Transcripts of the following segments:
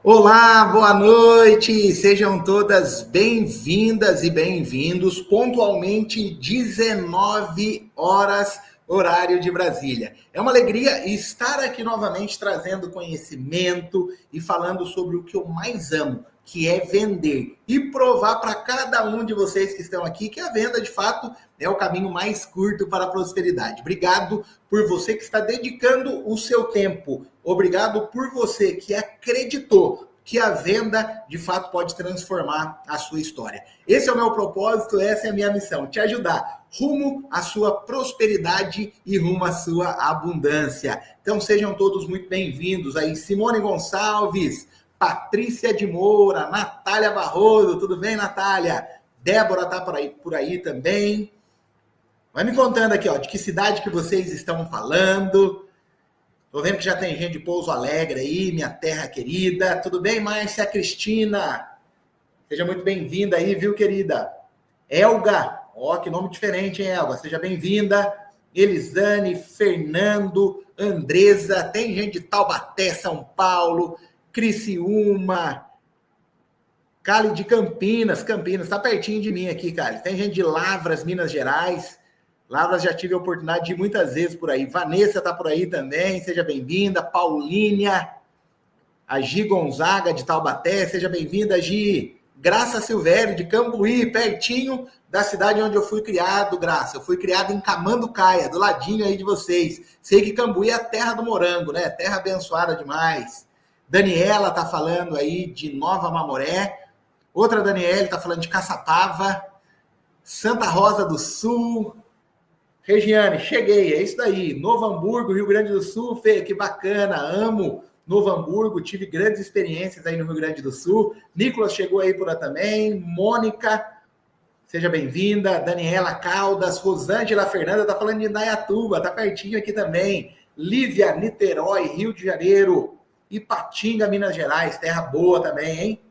Olá, boa noite! Sejam todas bem-vindas e bem-vindos pontualmente 19 horas, horário de Brasília. É uma alegria estar aqui novamente trazendo conhecimento e falando sobre o que eu mais amo, que é vender e provar para cada um de vocês que estão aqui que a venda, de fato, é o caminho mais curto para a prosperidade. Obrigado por você que está dedicando o seu tempo. Obrigado por você que acreditou que a venda, de fato, pode transformar a sua história. Esse é o meu propósito, essa é a minha missão, te ajudar rumo à sua prosperidade e rumo à sua abundância. Então, sejam todos muito bem-vindos aí. Simone Gonçalves, Patrícia de Moura, Natália Barroso, tudo bem, Natália? Débora tá por aí também. Vai me contando aqui, ó, de que cidade que vocês estão falando. Tô vendo que já tem gente de Pouso Alegre aí, minha terra querida. Tudo bem, Márcia Cristina? Seja muito bem-vinda aí, viu, querida? Elga, ó, que nome diferente, hein, Elga? Seja bem-vinda. Elisane, Fernando, Andresa, tem gente de Taubaté, São Paulo, Criciúma, Cali de Campinas, tá pertinho de mim aqui, Cali. Tem gente de Lavras, Minas Gerais. Lavras, já tive a oportunidade de ir muitas vezes por aí. Vanessa tá por aí também, seja bem-vinda. Paulínia, a Gi Gonzaga de Taubaté, seja bem-vinda, Gi. Graça Silvério de Cambuí, pertinho da cidade onde eu fui criado, Graça. Eu fui criado em Camanducaia, do ladinho aí de vocês. Sei que Cambuí é a terra do morango, né? Terra abençoada demais. Daniela tá falando aí de Nova Mamoré. Outra Daniela tá falando de Caçapava. Santa Rosa do Sul. Regiane, cheguei, é isso daí. Novo Hamburgo, Rio Grande do Sul, Fê, que bacana, amo Novo Hamburgo, tive grandes experiências aí no Rio Grande do Sul. Nicolas chegou aí por lá também. Mônica, seja bem-vinda. Daniela Caldas, Rosângela Fernanda, tá falando de Indaiatuba, tá pertinho aqui também. Lívia, Niterói, Rio de Janeiro. Ipatinga, Minas Gerais, terra boa também, hein?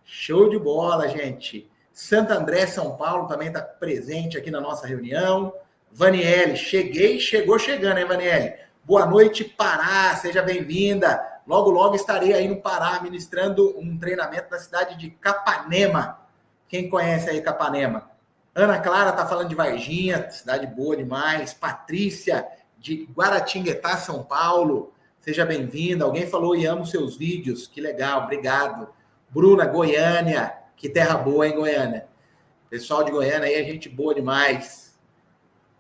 Show de bola, gente. Santo André, São Paulo, também tá presente aqui na nossa reunião. Vaniele, chegou chegando, hein, Vaniele? Boa noite, Pará, seja bem-vinda. Logo, logo estarei aí no Pará, ministrando um treinamento na cidade de Capanema. Quem conhece aí Capanema? Ana Clara tá falando de Varginha, cidade boa demais. Patrícia, de Guaratinguetá, São Paulo. Seja bem-vinda. Alguém falou e amo seus vídeos. Que legal, obrigado. Bruna, Goiânia. Que terra boa, hein, Goiânia? Pessoal de Goiânia aí é gente boa demais.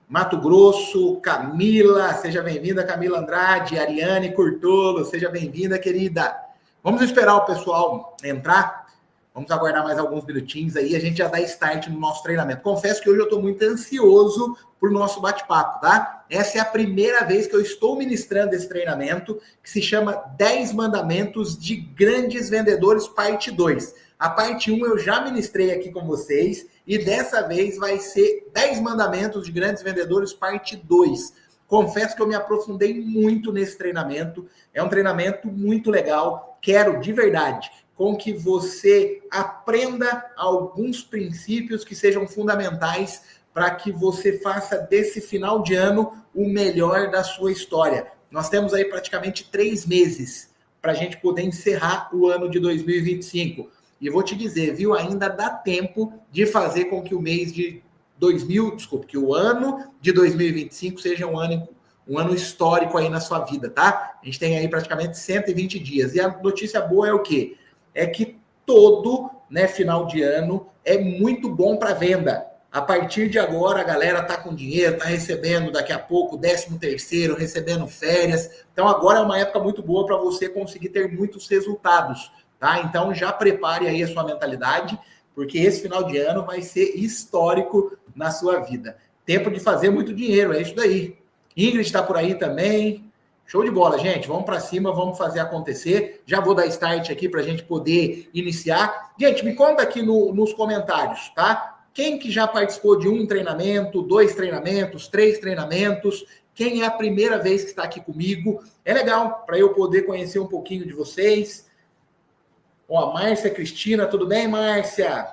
Mato Grosso, Camila, seja bem-vinda, Camila Andrade, Ariane Curtolo, seja bem-vinda, querida. Vamos esperar o pessoal entrar, vamos aguardar mais alguns minutinhos aí, a gente já dá start no nosso treinamento. Confesso que hoje eu estou muito ansioso por nosso bate-papo, tá? Essa é a primeira vez que eu estou ministrando esse treinamento, que se chama 10 Mandamentos de Grandes Vendedores, parte 2. A parte 1 eu já ministrei aqui com vocês e dessa vez vai ser 10 mandamentos de grandes vendedores, parte 2. Confesso que eu me aprofundei muito nesse treinamento. É um treinamento muito legal. Quero, de verdade, com que você aprenda alguns princípios que sejam fundamentais para que você faça desse final de ano o melhor da sua história. Nós temos aí praticamente 3 meses para a gente poder encerrar o ano de 2025. E vou te dizer, viu, ainda dá tempo de fazer com que o mês de que o ano de 2025 seja um ano histórico aí na sua vida, tá? A gente tem aí praticamente 120 dias. E a notícia boa é o quê? É que todo, né, final de ano é muito bom para venda. A partir de agora, a galera tá com dinheiro, tá recebendo daqui a pouco 13º, recebendo férias. Então agora é uma época muito boa para você conseguir ter muitos resultados. Tá? Então já prepare aí a sua mentalidade, porque esse final de ano vai ser histórico na sua vida. Tempo de fazer muito dinheiro, é isso daí. Ingrid está por aí também. Show de bola, gente. Vamos para cima, vamos fazer acontecer. Já vou dar start aqui para a gente poder iniciar. Gente, me conta aqui nos comentários, tá? Quem que já participou de um treinamento, 2 treinamentos, 3 treinamentos? Quem é a primeira vez que está aqui comigo? É legal para eu poder conhecer um pouquinho de vocês. Ó, a Márcia Cristina, tudo bem, Márcia?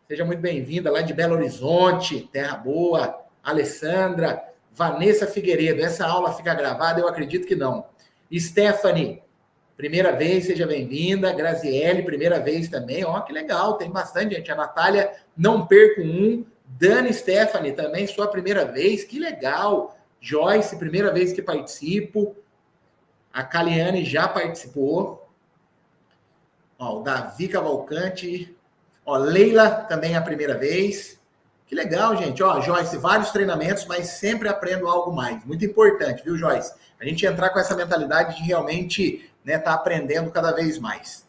Seja muito bem-vinda, lá de Belo Horizonte, terra boa. Alessandra, Vanessa Figueiredo, essa aula fica gravada? Eu acredito que não. Stephanie, primeira vez, seja bem-vinda. Graziele, primeira vez também. Ó, que legal, tem bastante gente. A Natália, não perco um. Dani Stephanie, também sua primeira vez. Que legal. Joyce, primeira vez que participo. A Caliane já participou. Ó, o Davi Cavalcante. Ó, Leila também é a primeira vez. Que legal, gente. Ó, Joyce, vários treinamentos, mas sempre aprendo algo mais. Muito importante, viu, Joyce? A gente entrar com essa mentalidade de realmente tá aprendendo cada vez mais.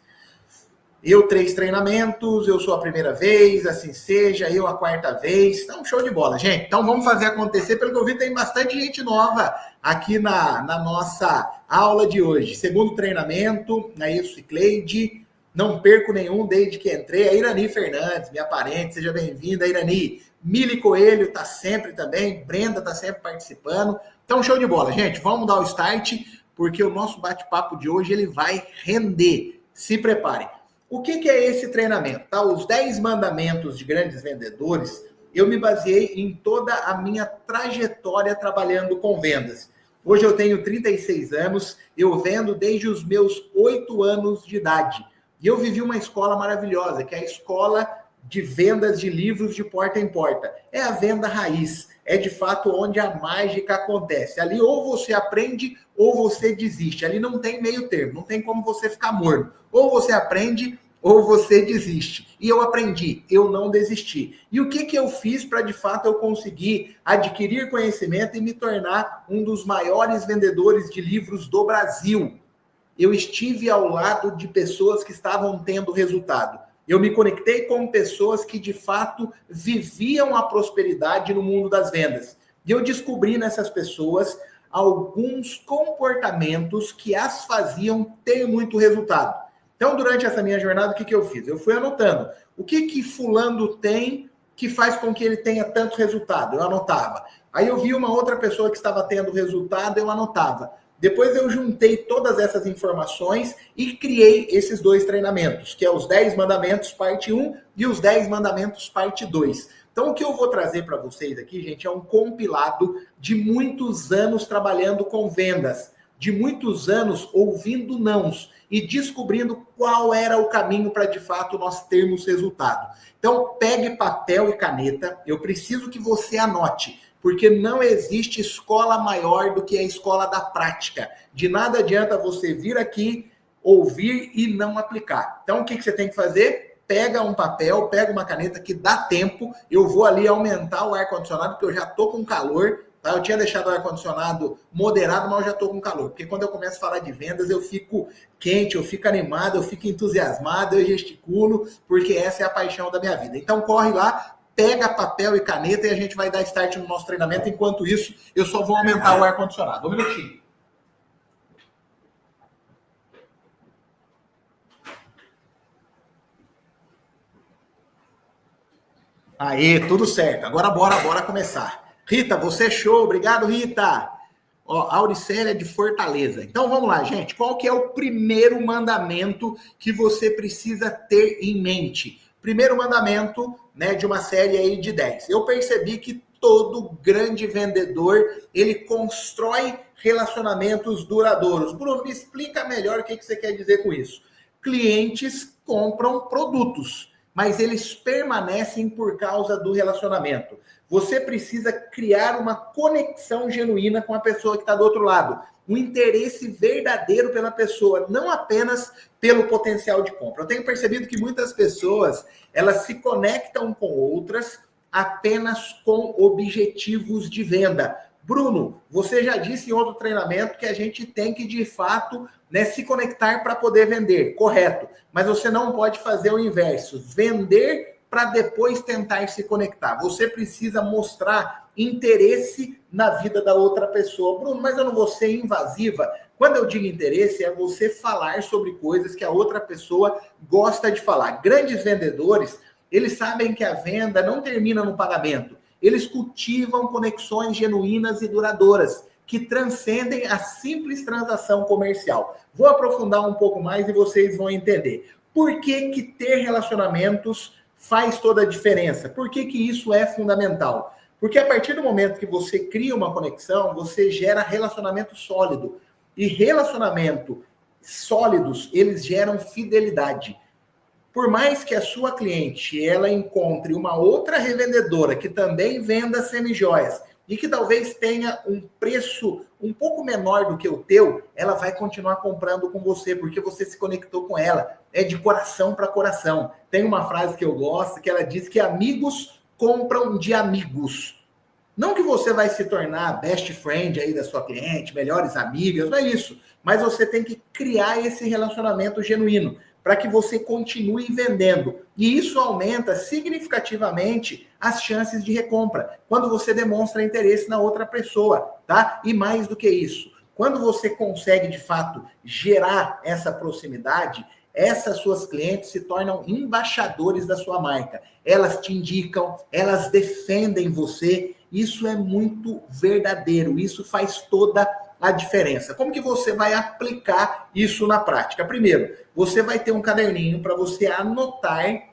Eu 3 treinamentos, eu sou a primeira vez, assim seja, eu a quarta vez. Então, show de bola, gente. Então, vamos fazer acontecer. Pelo que eu vi, tem bastante gente nova aqui na nossa aula de hoje. Segundo treinamento, é isso, Cleide. Não perco nenhum desde que entrei. A Irani Fernandes, minha parente, seja bem-vinda, Irani. Mili Coelho está sempre também, Brenda está sempre participando. Então, show de bola, gente. Vamos dar o start, porque o nosso bate-papo de hoje ele vai render. Se preparem. O que é esse treinamento? Tá? Os 10 mandamentos de grandes vendedores, eu me baseei em toda a minha trajetória trabalhando com vendas. Hoje eu tenho 36 anos, eu vendo desde os meus 8 anos de idade. E eu vivi uma escola maravilhosa, que é a escola de vendas de livros de porta em porta. É a venda raiz, é de fato onde a mágica acontece. Ali ou você aprende ou você desiste. Ali não tem meio termo, não tem como você ficar morno. Ou você aprende ou você desiste. E eu aprendi, eu não desisti. E o que eu fiz para de fato eu conseguir adquirir conhecimento e me tornar um dos maiores vendedores de livros do Brasil? Eu estive ao lado de pessoas que estavam tendo resultado. Eu me conectei com pessoas que, de fato, viviam a prosperidade no mundo das vendas. E eu descobri nessas pessoas alguns comportamentos que as faziam ter muito resultado. Então, durante essa minha jornada, o que eu fiz? Eu fui anotando. O que fulano tem que faz com que ele tenha tanto resultado? Eu anotava. Aí eu vi uma outra pessoa que estava tendo resultado, eu anotava. Depois eu juntei todas essas informações e criei esses 2 treinamentos, que é os 10 mandamentos parte 1 e os 10 mandamentos parte 2. Então o que eu vou trazer para vocês aqui, gente, é um compilado de muitos anos trabalhando com vendas, de muitos anos ouvindo nãos e descobrindo qual era o caminho para de fato nós termos resultado. Então pegue papel e caneta, eu preciso que você anote. Porque não existe escola maior do que a escola da prática. De nada adianta você vir aqui, ouvir e não aplicar. Então, o que você tem que fazer? Pega um papel, pega uma caneta que dá tempo. Eu vou ali aumentar o ar-condicionado, porque eu já estou com calor. Tá? Eu tinha deixado o ar-condicionado moderado, mas eu já estou com calor. Porque quando eu começo a falar de vendas, eu fico quente, eu fico animado, eu fico entusiasmado, eu gesticulo, porque essa é a paixão da minha vida. Então, corre lá. Pega papel e caneta e a gente vai dar start no nosso treinamento. Enquanto isso, eu só vou aumentar o ar-condicionado. Um minutinho. Aê, tudo certo. Agora bora começar. Rita, você é show. Obrigado, Rita. Ó, Auricélia de Fortaleza. Então vamos lá, gente. Qual que é o primeiro mandamento que você precisa ter em mente? Primeiro mandamento, de uma série aí de 10. Eu percebi que todo grande vendedor, ele constrói relacionamentos duradouros. Bruno, me explica melhor o que você quer dizer com isso. Clientes compram produtos, mas eles permanecem por causa do relacionamento. Você precisa criar uma conexão genuína com a pessoa que está do outro lado. Um interesse verdadeiro pela pessoa, não apenas pelo potencial de compra. Eu tenho percebido que muitas pessoas, elas se conectam com outras apenas com objetivos de venda. Bruno, você já disse em outro treinamento que a gente tem que, de fato, se conectar para poder vender. Correto. Mas você não pode fazer o inverso. Vender para depois tentar se conectar. Você precisa mostrar interesse na vida da outra pessoa. Bruno, mas eu não vou ser invasiva. Quando eu digo interesse, é você falar sobre coisas que a outra pessoa gosta de falar. Grandes vendedores, eles sabem que a venda não termina no pagamento. Eles cultivam conexões genuínas e duradouras, que transcendem a simples transação comercial. Vou aprofundar um pouco mais e vocês vão entender. Por que ter relacionamentos faz toda a diferença? Por que isso é fundamental? Porque a partir do momento que você cria uma conexão, você gera relacionamento sólido. E relacionamento sólidos, eles geram fidelidade. Por mais que a sua cliente ela encontre uma outra revendedora que também venda semijoias e que talvez tenha um preço um pouco menor do que o teu, ela vai continuar comprando com você, porque você se conectou com ela. É de coração para coração. Tem uma frase que eu gosto, que ela diz que amigos compram de amigos. Não que você vai se tornar best friend aí da sua cliente, melhores amigas, não é isso. Mas você tem que criar esse relacionamento genuíno para que você continue vendendo. E isso aumenta significativamente as chances de recompra, quando você demonstra interesse na outra pessoa, tá? E mais do que isso, quando você consegue, de fato, gerar essa proximidade, essas suas clientes se tornam embaixadores da sua marca. Elas te indicam, elas defendem você. Isso é muito verdadeiro, isso faz toda a diferença. Como que você vai aplicar isso na prática? Primeiro, você vai ter um caderninho para você anotar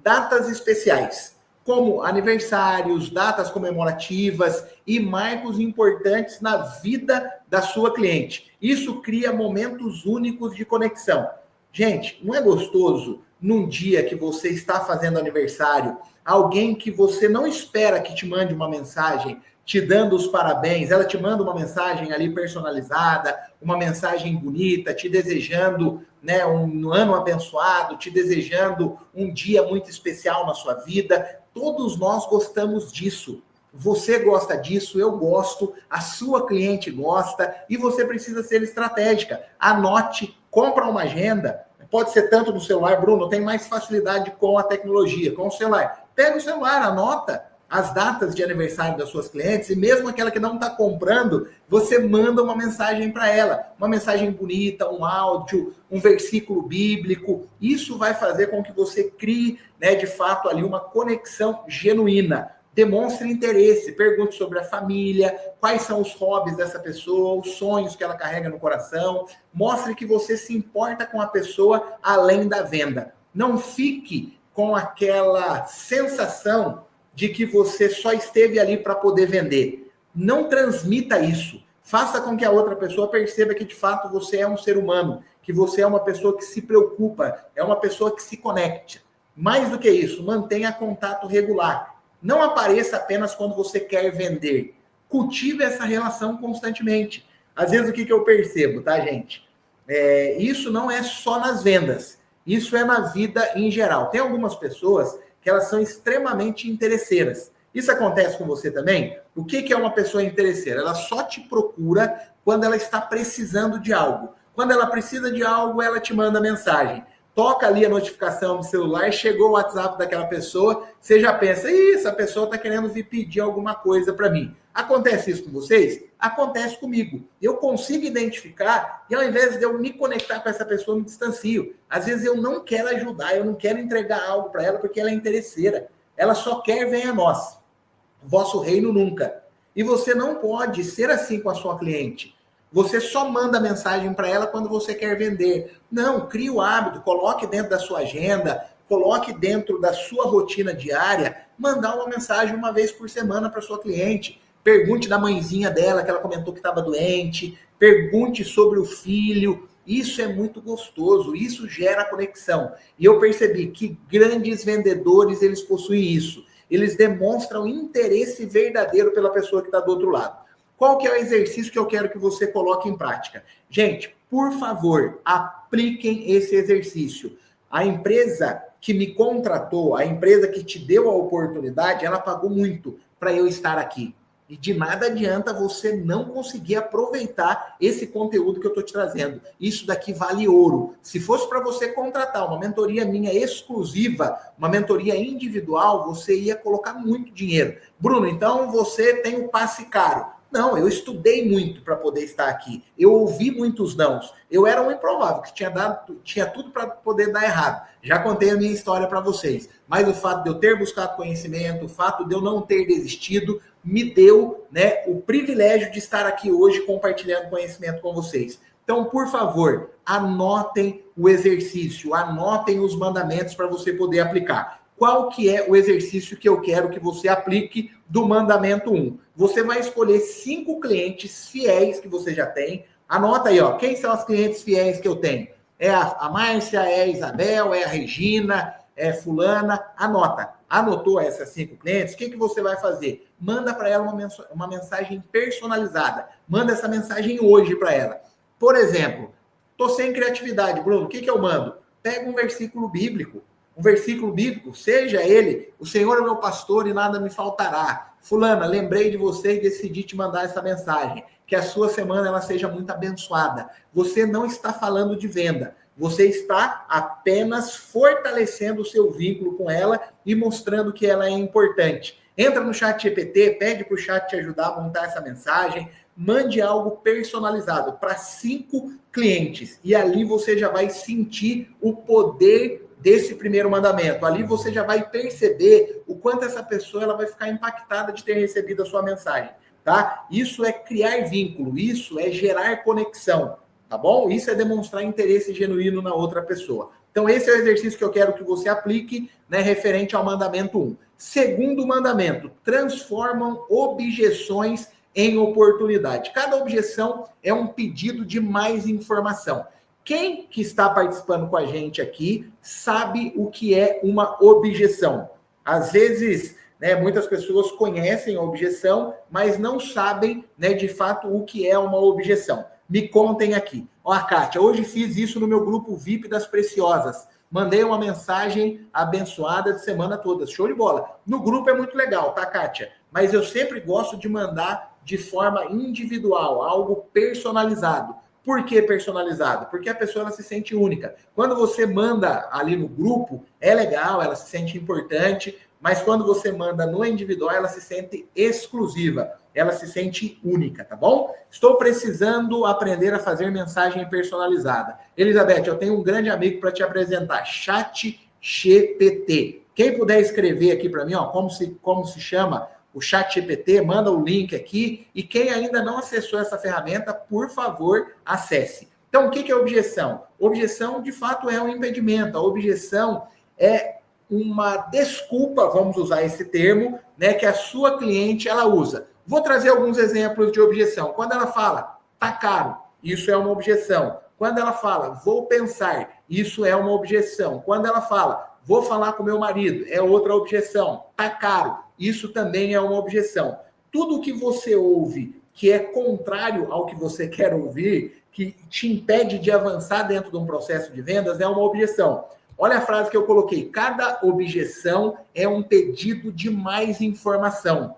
datas especiais, como aniversários, datas comemorativas e marcos importantes na vida da sua cliente. Isso cria momentos únicos de conexão. Gente, não é gostoso num dia que você está fazendo aniversário, alguém que você não espera que te mande uma mensagem te dando os parabéns, ela te manda uma mensagem ali personalizada, uma mensagem bonita, te desejando, né, um ano abençoado, te desejando um dia muito especial na sua vida. Todos nós gostamos disso. Você gosta disso, eu gosto, a sua cliente gosta e você precisa ser estratégica. Anote, compra uma agenda, pode ser tanto no celular, Bruno, tem mais facilidade com a tecnologia, com o celular. Pega o celular, anota as datas de aniversário das suas clientes, e mesmo aquela que não está comprando, você manda uma mensagem para ela, uma mensagem bonita, um áudio, um versículo bíblico. Isso vai fazer com que você crie, né, de fato, ali uma conexão genuína. Demonstre interesse, pergunte sobre a família, quais são os hobbies dessa pessoa, os sonhos que ela carrega no coração. Mostre que você se importa com a pessoa além da venda. Não fique com aquela sensação de que você só esteve ali para poder vender. Não transmita isso. Faça com que a outra pessoa perceba que, de fato, você é um ser humano, que você é uma pessoa que se preocupa, é uma pessoa que se conecta. Mais do que isso, mantenha contato regular. Não apareça apenas quando você quer vender. Cultive essa relação constantemente. Às vezes, o que eu percebo, tá, gente? Isso não é só nas vendas. Isso é na vida em geral. Tem algumas pessoas que elas são extremamente interesseiras. Isso acontece com você também? O que é uma pessoa interesseira? Ela só te procura quando ela está precisando de algo. Quando ela precisa de algo, ela te manda mensagem. Toca ali a notificação do celular, chegou o WhatsApp daquela pessoa, você já pensa, essa pessoa está querendo vir pedir alguma coisa para mim. Acontece isso com vocês? Acontece comigo. Eu consigo identificar e ao invés de eu me conectar com essa pessoa, eu me distancio. Às vezes eu não quero ajudar, eu não quero entregar algo para ela porque ela é interesseira. Ela só quer venha a nós. Vosso reino nunca. E você não pode ser assim com a sua cliente. Você só manda mensagem para ela quando você quer vender. Não, crie o hábito, coloque dentro da sua agenda, coloque dentro da sua rotina diária, mandar uma mensagem uma vez por semana para sua cliente. Pergunte da mãezinha dela, que ela comentou que estava doente. Pergunte sobre o filho. Isso é muito gostoso, isso gera conexão. E eu percebi que grandes vendedores, eles possuem isso. Eles demonstram interesse verdadeiro pela pessoa que está do outro lado. Qual que é o exercício que eu quero que você coloque em prática? Gente, por favor, apliquem esse exercício. A empresa que me contratou, a empresa que te deu a oportunidade, ela pagou muito para eu estar aqui. E de nada adianta você não conseguir aproveitar esse conteúdo que eu estou te trazendo. Isso daqui vale ouro. Se fosse para você contratar uma mentoria minha exclusiva, uma mentoria individual, você ia colocar muito dinheiro. Bruno, então você tem o passe caro. Não, eu estudei muito para poder estar aqui. Eu ouvi muitos nãos. Eu era um improvável, que tinha tudo para poder dar errado. Já contei a minha história para vocês. Mas o fato de eu ter buscado conhecimento, o fato de eu não ter desistido, me deu, né, o privilégio de estar aqui hoje compartilhando conhecimento com vocês. Então, por favor, anotem o exercício, anotem os mandamentos para você poder aplicar. Qual que é o exercício que eu quero que você aplique do mandamento 1? Você vai escolher 5 clientes fiéis que você já tem, Anota aí, ó, quem são as clientes fiéis que eu tenho? É a Márcia, é a Isabel, é a Regina, é fulana. Anota. Anotou essas 5 clientes? O que você vai fazer? Manda para ela uma mensagem personalizada. Manda essa mensagem hoje para ela. Por exemplo, tô sem criatividade, Bruno, o que eu mando? Pega um versículo bíblico. Um versículo bíblico, seja ele, o Senhor é meu pastor e nada me faltará. Fulana, lembrei de você e decidi te mandar essa mensagem. Que a sua semana ela seja muito abençoada. Você não está falando de venda. Você está apenas fortalecendo o seu vínculo com ela e mostrando que ela é importante. Entra no chat GPT, pede para o chat te ajudar a montar essa mensagem, mande algo personalizado para 5 clientes. E ali você já vai sentir o poder desse primeiro mandamento. Ali você já vai perceber o quanto essa pessoa ela vai ficar impactada de ter recebido a sua mensagem. Tá? Isso é criar vínculo, isso é gerar conexão, tá bom? Isso é demonstrar interesse genuíno na outra pessoa. Então, esse é o exercício que eu quero que você aplique, né, referente ao mandamento 1. Segundo mandamento, transformam objeções em oportunidade. Cada objeção é um pedido de mais informação. Quem que está participando com a gente aqui sabe o que é uma objeção. Às vezes, né, muitas pessoas conhecem a objeção, mas não sabem, né, de fato o que é uma objeção. Me contem aqui. Ó, Kátia, hoje fiz isso no meu grupo VIP das Preciosas. Mandei uma mensagem abençoada de semana toda. Show de bola. No grupo é muito legal, tá, Kátia? Mas eu sempre gosto de mandar de forma individual, algo personalizado. Por que personalizado? Porque a pessoa ela se sente única. Quando você manda ali no grupo, é legal, ela se sente importante, mas quando você manda no individual, ela se sente exclusiva, ela se sente única, tá bom? Estou precisando aprender a fazer mensagem personalizada. Elizabeth, eu tenho um grande amigo para te apresentar, ChatGPT. Quem puder escrever aqui para mim, ó, como se chama o ChatGPT, manda o link aqui. E quem ainda não acessou essa ferramenta, por favor, acesse. Então, o que é objeção? Objeção, de fato, é um impedimento. A objeção é uma desculpa, vamos usar esse termo, né, que a sua cliente ela usa. Vou trazer alguns exemplos de objeção. Quando ela fala, tá caro, isso é uma objeção. Quando ela fala, vou pensar, isso é uma objeção. Quando ela fala, vou falar com meu marido, é outra objeção. Tá caro, isso também é uma objeção. Tudo que você ouve que é contrário ao que você quer ouvir, que te impede de avançar dentro de um processo de vendas, é uma objeção. Olha a frase que eu coloquei. Cada objeção é um pedido de mais informação.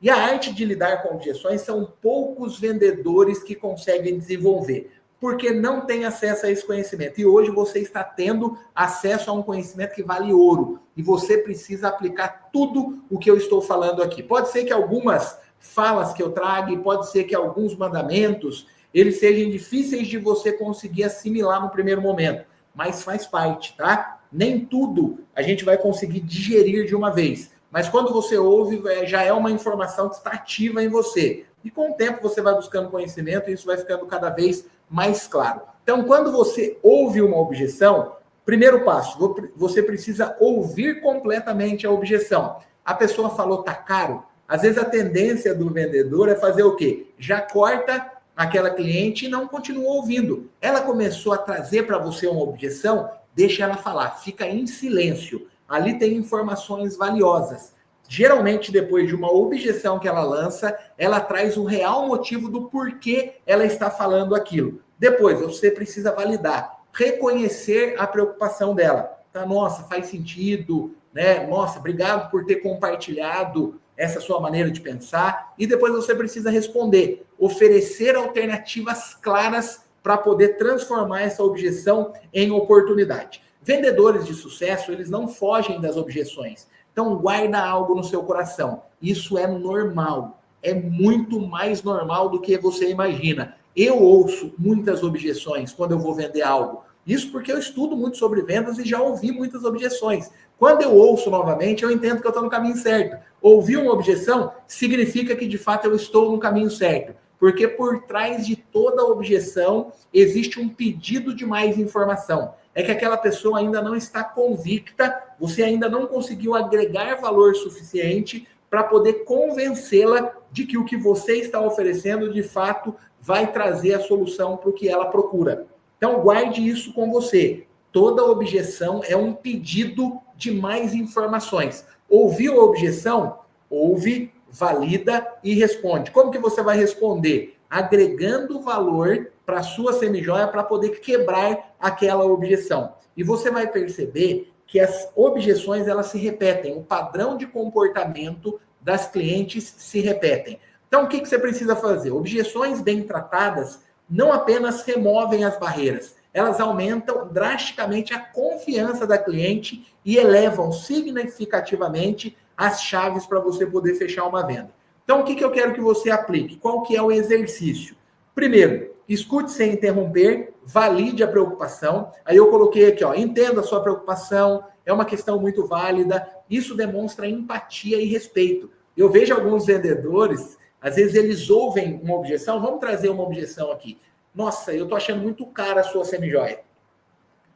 E a arte de lidar com objeções são poucos vendedores que conseguem desenvolver, porque não tem acesso a esse conhecimento. E hoje você está tendo acesso a um conhecimento que vale ouro. E você precisa aplicar tudo o que eu estou falando aqui. Pode ser que algumas falas que eu trago, pode ser que alguns mandamentos, eles sejam difíceis de você conseguir assimilar no primeiro momento. Mas faz parte, tá? Nem tudo a gente vai conseguir digerir de uma vez. Mas quando você ouve, já é uma informação que está ativa em você. E com o tempo você vai buscando conhecimento e isso vai ficando cada vez mais claro. Então, quando você ouve uma objeção, primeiro passo, você precisa ouvir completamente a objeção. A pessoa falou, tá caro? Às vezes a tendência do vendedor é fazer o quê? Já corta aquela cliente e não continua ouvindo. Ela começou a trazer para você uma objeção, deixa ela falar, fica em silêncio. Ali tem informações valiosas. Geralmente, depois de uma objeção que ela lança, ela traz o real motivo do porquê ela está falando aquilo. Depois, você precisa validar, reconhecer a preocupação dela. Tá, nossa, faz sentido, né? Nossa, obrigado por ter compartilhado essa sua maneira de pensar. E depois você precisa responder, oferecer alternativas claras para poder transformar essa objeção em oportunidade. Vendedores de sucesso, eles não fogem das objeções. Então, guarda algo no seu coração. Isso é normal. É muito mais normal do que você imagina. Eu ouço muitas objeções quando eu vou vender algo. Isso porque eu estudo muito sobre vendas e já ouvi muitas objeções. Quando eu ouço novamente, eu entendo que eu estou no caminho certo. Ouvir uma objeção significa que, de fato, eu estou no caminho certo. Porque por trás de toda objeção existe um pedido de mais informação. É que aquela pessoa ainda não está convicta, você ainda não conseguiu agregar valor suficiente para poder convencê-la de que o que você está oferecendo, de fato, vai trazer a solução para o que ela procura. Então, guarde isso com você. Toda objeção é um pedido de mais informações. Ouviu a objeção? Ouve, valida e responde. Como que você vai responder? Agregando valor para a sua semijoia para poder quebrar aquela objeção. E você vai perceber que as objeções elas se repetem, o padrão de comportamento das clientes se repetem. Então, o que você precisa fazer? Objeções bem tratadas não apenas removem as barreiras, elas aumentam drasticamente a confiança da cliente e elevam significativamente as chaves para você poder fechar uma venda. Então, o que eu quero que você aplique? Qual que é o exercício? Primeiro, escute sem interromper, valide a preocupação. Aí eu coloquei aqui, ó, entenda a sua preocupação, é uma questão muito válida. Isso demonstra empatia e respeito. Eu vejo alguns vendedores, às vezes eles ouvem uma objeção, vamos trazer uma objeção aqui. Nossa, eu tô achando muito cara a sua semijoia.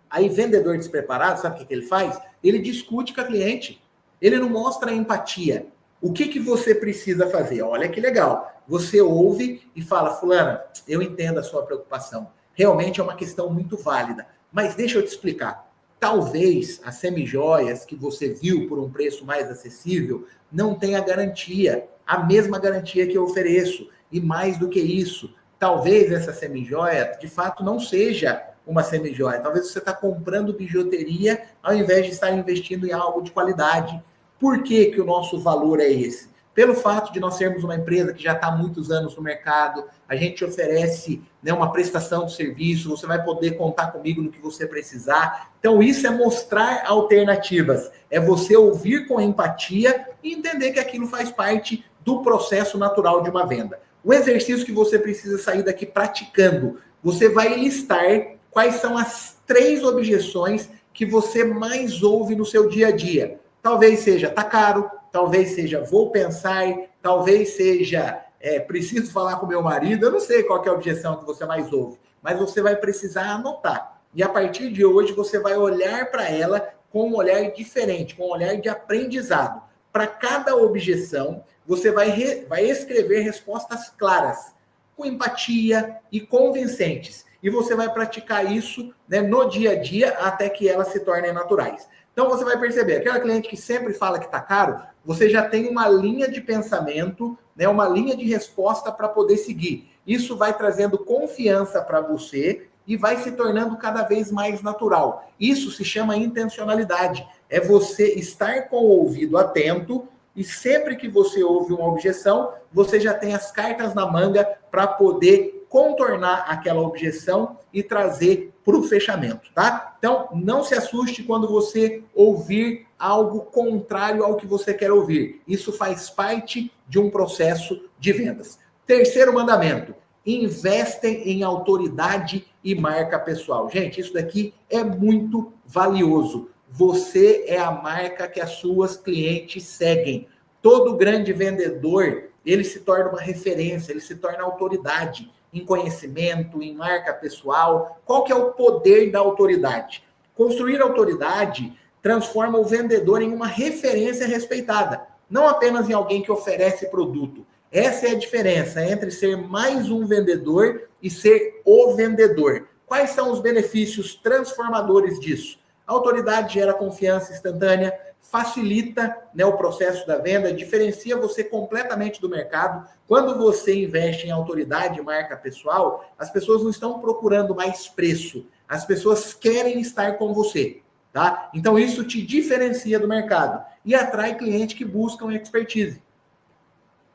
Aí, vendedor despreparado, sabe o que ele faz? Ele discute com a cliente. Ele não mostra empatia. O que você precisa fazer? Olha que legal. Você ouve e fala, fulana, eu entendo a sua preocupação. Realmente é uma questão muito válida. Mas deixa eu te explicar. Talvez as semijoias que você viu por um preço mais acessível não tenha garantia, a mesma garantia que eu ofereço. E mais do que isso, talvez essa semijoia, de fato, não seja uma semijoia. Talvez você está comprando bijuteria ao invés de estar investindo em algo de qualidade. Por que o nosso valor é esse? Pelo fato de nós sermos uma empresa que já está há muitos anos no mercado, a gente oferece, né, uma prestação de serviço, você vai poder contar comigo no que você precisar. Então, isso é mostrar alternativas, é você ouvir com empatia e entender que aquilo faz parte do processo natural de uma venda. O exercício que você precisa sair daqui praticando, você vai listar quais são as 3 objeções que você mais ouve no seu dia a dia. Talvez seja, tá caro, talvez seja, vou pensar, talvez seja, preciso falar com meu marido, eu não sei qual que é a objeção que você mais ouve, mas você vai precisar anotar. E a partir de hoje você vai olhar para ela com um olhar diferente, com um olhar de aprendizado. Para cada objeção, você vai escrever respostas claras, com empatia e convincentes. E você vai praticar isso, né, no dia a dia até que elas se tornem naturais. Então você vai perceber, aquela cliente que sempre fala que está caro, você já tem uma linha de pensamento, né, uma linha de resposta para poder seguir. Isso vai trazendo confiança para você e vai se tornando cada vez mais natural. Isso se chama intencionalidade. É você estar com o ouvido atento e sempre que você ouve uma objeção, você já tem as cartas na manga para poder contornar aquela objeção e trazer para o fechamento, tá? Então, não se assuste quando você ouvir algo contrário ao que você quer ouvir. Isso faz parte de um processo de vendas. Terceiro mandamento, investem em autoridade e marca pessoal. Gente, isso daqui é muito valioso. Você é a marca que as suas clientes seguem. Todo grande vendedor, ele se torna uma referência, ele se torna autoridade em conhecimento, em marca pessoal. Qual que é o poder da autoridade? Construir autoridade transforma o vendedor em uma referência respeitada, não apenas em alguém que oferece produto. Essa é a diferença entre ser mais um vendedor e ser o vendedor. Quais são os benefícios transformadores disso? A autoridade gera confiança instantânea, facilita, né, o processo da venda, diferencia você completamente do mercado. Quando você investe em autoridade e marca pessoal, as pessoas não estão procurando mais preço, as pessoas querem estar com você, tá? Então isso te diferencia do mercado e atrai clientes que buscam expertise.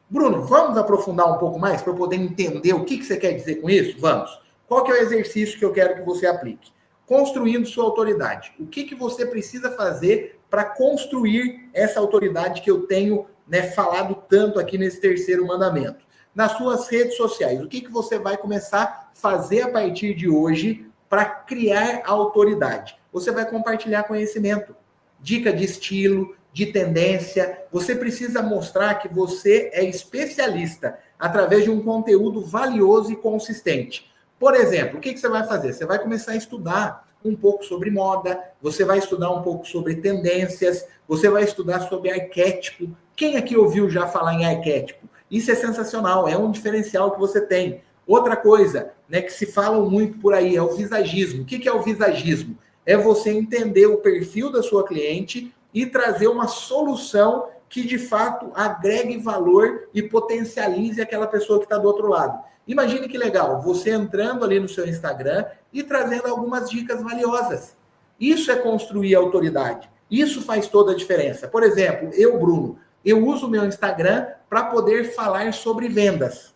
Bruno, vamos aprofundar um pouco mais para eu poder entender o que você quer dizer com isso? Vamos. Qual que é o exercício que eu quero que você aplique? Construindo sua autoridade. O que você precisa fazer para construir essa autoridade que eu tenho, né, falado tanto aqui nesse terceiro mandamento? Nas suas redes sociais, o que você vai começar a fazer a partir de hoje para criar autoridade? Você vai compartilhar conhecimento, dica de estilo, de tendência. Você precisa mostrar que você é especialista através de um conteúdo valioso e consistente. Por exemplo, o que você vai fazer? Você vai começar a estudar um pouco sobre moda, você vai estudar um pouco sobre tendências, você vai estudar sobre arquétipo. Quem aqui ouviu já falar em arquétipo? Isso é sensacional, é um diferencial que você tem. Outra coisa, né, que se fala muito por aí é o visagismo. O que é o visagismo? É você entender o perfil da sua cliente e trazer uma solução que, de fato, agregue valor e potencialize aquela pessoa que está do outro lado. Imagine que legal, você entrando ali no seu Instagram e trazendo algumas dicas valiosas. Isso é construir autoridade. Isso faz toda a diferença. Por exemplo, eu, Bruno, eu uso o meu Instagram para poder falar sobre vendas.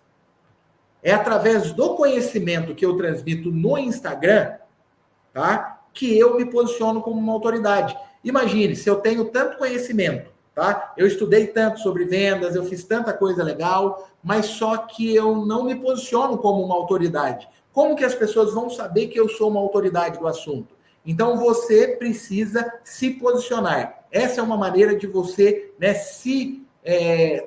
É através do conhecimento que eu transmito no Instagram, tá, que eu me posiciono como uma autoridade. Imagine, se eu tenho tanto conhecimento, tá? Eu estudei tanto sobre vendas, eu fiz tanta coisa legal, mas só que eu não me posiciono como uma autoridade. Como que as pessoas vão saber que eu sou uma autoridade do assunto? Então você precisa se posicionar. Essa é uma maneira de você, né,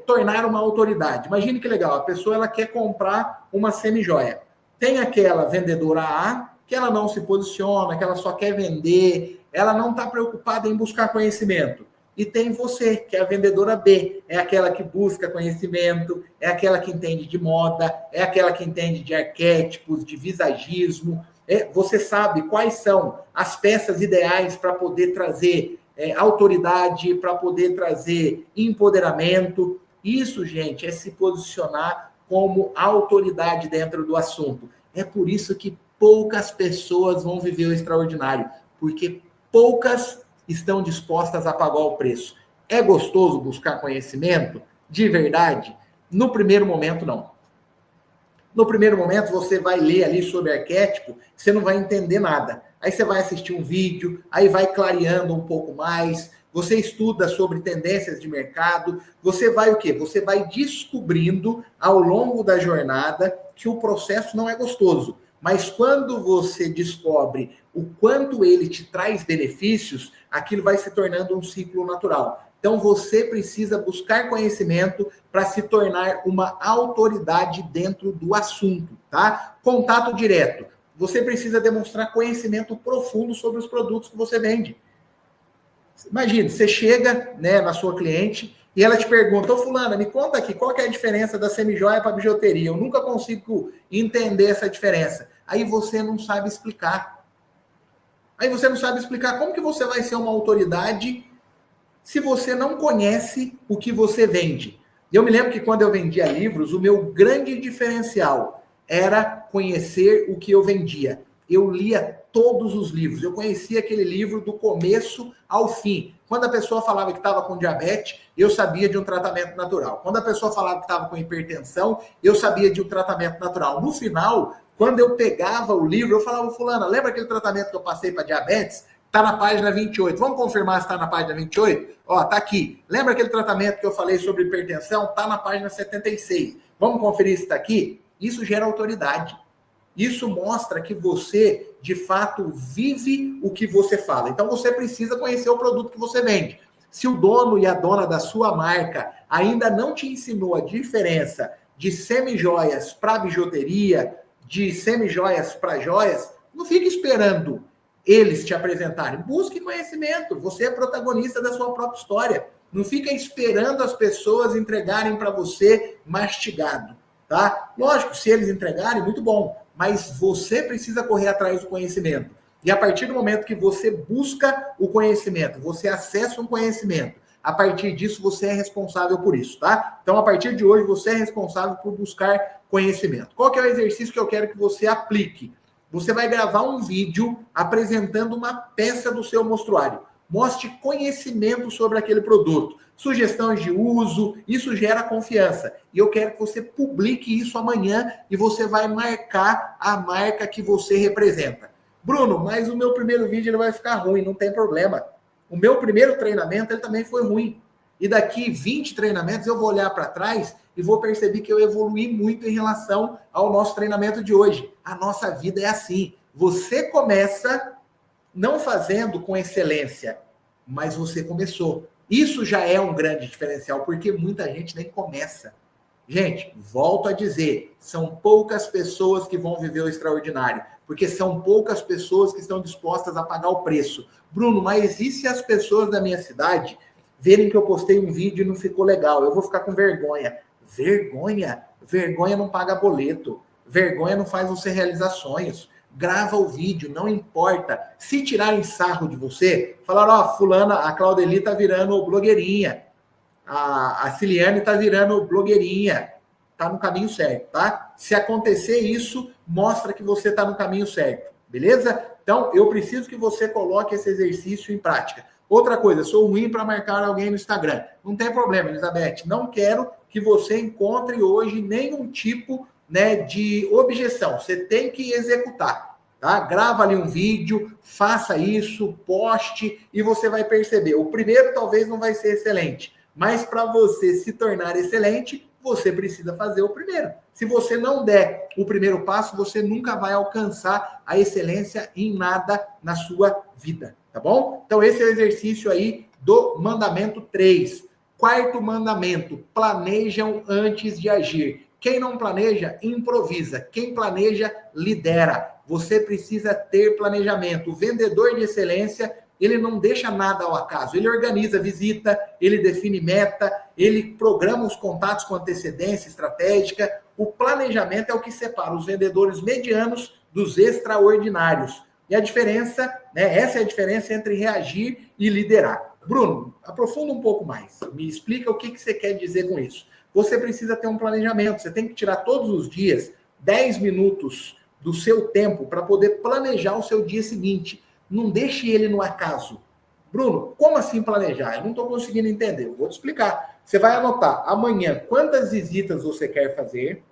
tornar uma autoridade. Imagine que legal, a pessoa ela quer comprar uma semijoia. Tem aquela vendedora A que ela não se posiciona, que ela só quer vender, ela não está preocupada em buscar conhecimento. E tem você, que é a vendedora B, é aquela que busca conhecimento, é aquela que entende de moda, é aquela que entende de arquétipos, de visagismo. Você sabe quais são as peças ideais para poder trazer autoridade, para poder trazer empoderamento. Isso, gente, é se posicionar como autoridade dentro do assunto. É por isso que poucas pessoas vão viver o extraordinário, porque poucas estão dispostas a pagar o preço. É gostoso buscar conhecimento? De verdade? No primeiro momento, não. No primeiro momento, você vai ler ali sobre arquétipo, você não vai entender nada. Aí você vai assistir um vídeo, aí vai clareando um pouco mais, você estuda sobre tendências de mercado, você vai o quê? Você vai descobrindo ao longo da jornada que o processo não é gostoso. Mas quando você descobre o quanto ele te traz benefícios, aquilo vai se tornando um ciclo natural. Então você precisa buscar conhecimento para se tornar uma autoridade dentro do assunto, tá? Contato direto. Você precisa demonstrar conhecimento profundo sobre os produtos que você vende. Imagina, você chega, né, na sua cliente e ela te pergunta: ô fulana, me conta aqui, qual que é a diferença da semijoia para a bijuteria? Eu nunca consigo entender essa diferença. Aí você não sabe explicar. Como que você vai ser uma autoridade se você não conhece o que você vende. Eu me lembro que quando eu vendia livros, o meu grande diferencial era conhecer o que eu vendia. Eu lia todos os livros, eu conhecia aquele livro do começo ao fim. Quando a pessoa falava que estava com diabetes, eu sabia de um tratamento natural. Quando a pessoa falava que estava com hipertensão, eu sabia de um tratamento natural. No final, quando eu pegava o livro, eu falava: fulana, lembra aquele tratamento que eu passei para diabetes? Está na página 28. Vamos confirmar se está na página 28? Ó, tá aqui. Lembra aquele tratamento que eu falei sobre hipertensão? Está na página 76. Vamos conferir se está aqui? Isso gera autoridade. Isso mostra que você, de fato, vive o que você fala. Então, você precisa conhecer o produto que você vende. Se o dono e a dona da sua marca ainda não te ensinou a diferença de semijoias para bijuteria, de semijoias para joias, não fique esperando eles te apresentarem. Busque conhecimento. Você é protagonista da sua própria história. Não fica esperando as pessoas entregarem para você mastigado, tá? Lógico, se eles entregarem, muito bom. Mas você precisa correr atrás do conhecimento. E a partir do momento que você busca o conhecimento, você acessa um conhecimento, a partir disso você é responsável por isso, tá? Então, a partir de hoje, você é responsável por buscar conhecimento. Qual que é o exercício que eu quero que você aplique? Você vai gravar um vídeo apresentando uma peça do seu mostruário. Mostre conhecimento sobre aquele produto, sugestões de uso, isso gera confiança. E eu quero que você publique isso amanhã e você vai marcar a marca que você representa. Bruno, mas o meu primeiro vídeo ele vai ficar ruim, não tem problema. O meu primeiro treinamento ele também foi ruim. E daqui 20 treinamentos eu vou olhar para trás e vou perceber que eu evoluí muito em relação ao nosso treinamento de hoje. A nossa vida é assim. Você começa não fazendo com excelência, mas você começou. Isso já é um grande diferencial, porque muita gente nem começa. Gente, volto a dizer, são poucas pessoas que vão viver o extraordinário, porque são poucas pessoas que estão dispostas a pagar o preço. Bruno, mas e se as pessoas da minha cidade verem que eu postei um vídeo e não ficou legal? Eu vou ficar com vergonha. Vergonha? Vergonha não paga boleto. Vergonha não faz você realizar sonhos. Grava o vídeo, não importa. Se tirarem sarro de você, falaram, ó, fulana, a Claudeli tá virando blogueirinha. A Ciliane tá virando blogueirinha. Tá no caminho certo, tá? Se acontecer isso, mostra que você tá no caminho certo, beleza? Então, eu preciso que você coloque esse exercício em prática. Outra coisa, sou ruim para marcar alguém no Instagram. Não tem problema, Elizabeth. Não quero que você encontre hoje nenhum tipo, né, de objeção. Você tem que executar, tá? Grava ali um vídeo, faça isso, poste e você vai perceber. O primeiro talvez não vai ser excelente, mas para você se tornar excelente, você precisa fazer o primeiro. Se você não der o primeiro passo, você nunca vai alcançar a excelência em nada na sua vida, tá bom? Então esse é o exercício aí do mandamento 3. Quarto mandamento, planejam antes de agir. Quem não planeja, improvisa. Quem planeja, lidera. Você precisa ter planejamento. O vendedor de excelência, ele não deixa nada ao acaso. Ele organiza visita, ele define meta, ele programa os contatos com antecedência estratégica. O planejamento é o que separa os vendedores medianos dos extraordinários. E a diferença, né, essa é a diferença entre reagir e liderar. Bruno, aprofunda um pouco mais. Me explica o que você quer dizer com isso. Você precisa ter um planejamento. Você tem que tirar todos os dias 10 minutos do seu tempo para poder planejar o seu dia seguinte. Não deixe ele no acaso. Bruno, como assim planejar? Eu não estou conseguindo entender. Eu vou te explicar. Você vai anotar amanhã quantas visitas você quer fazer,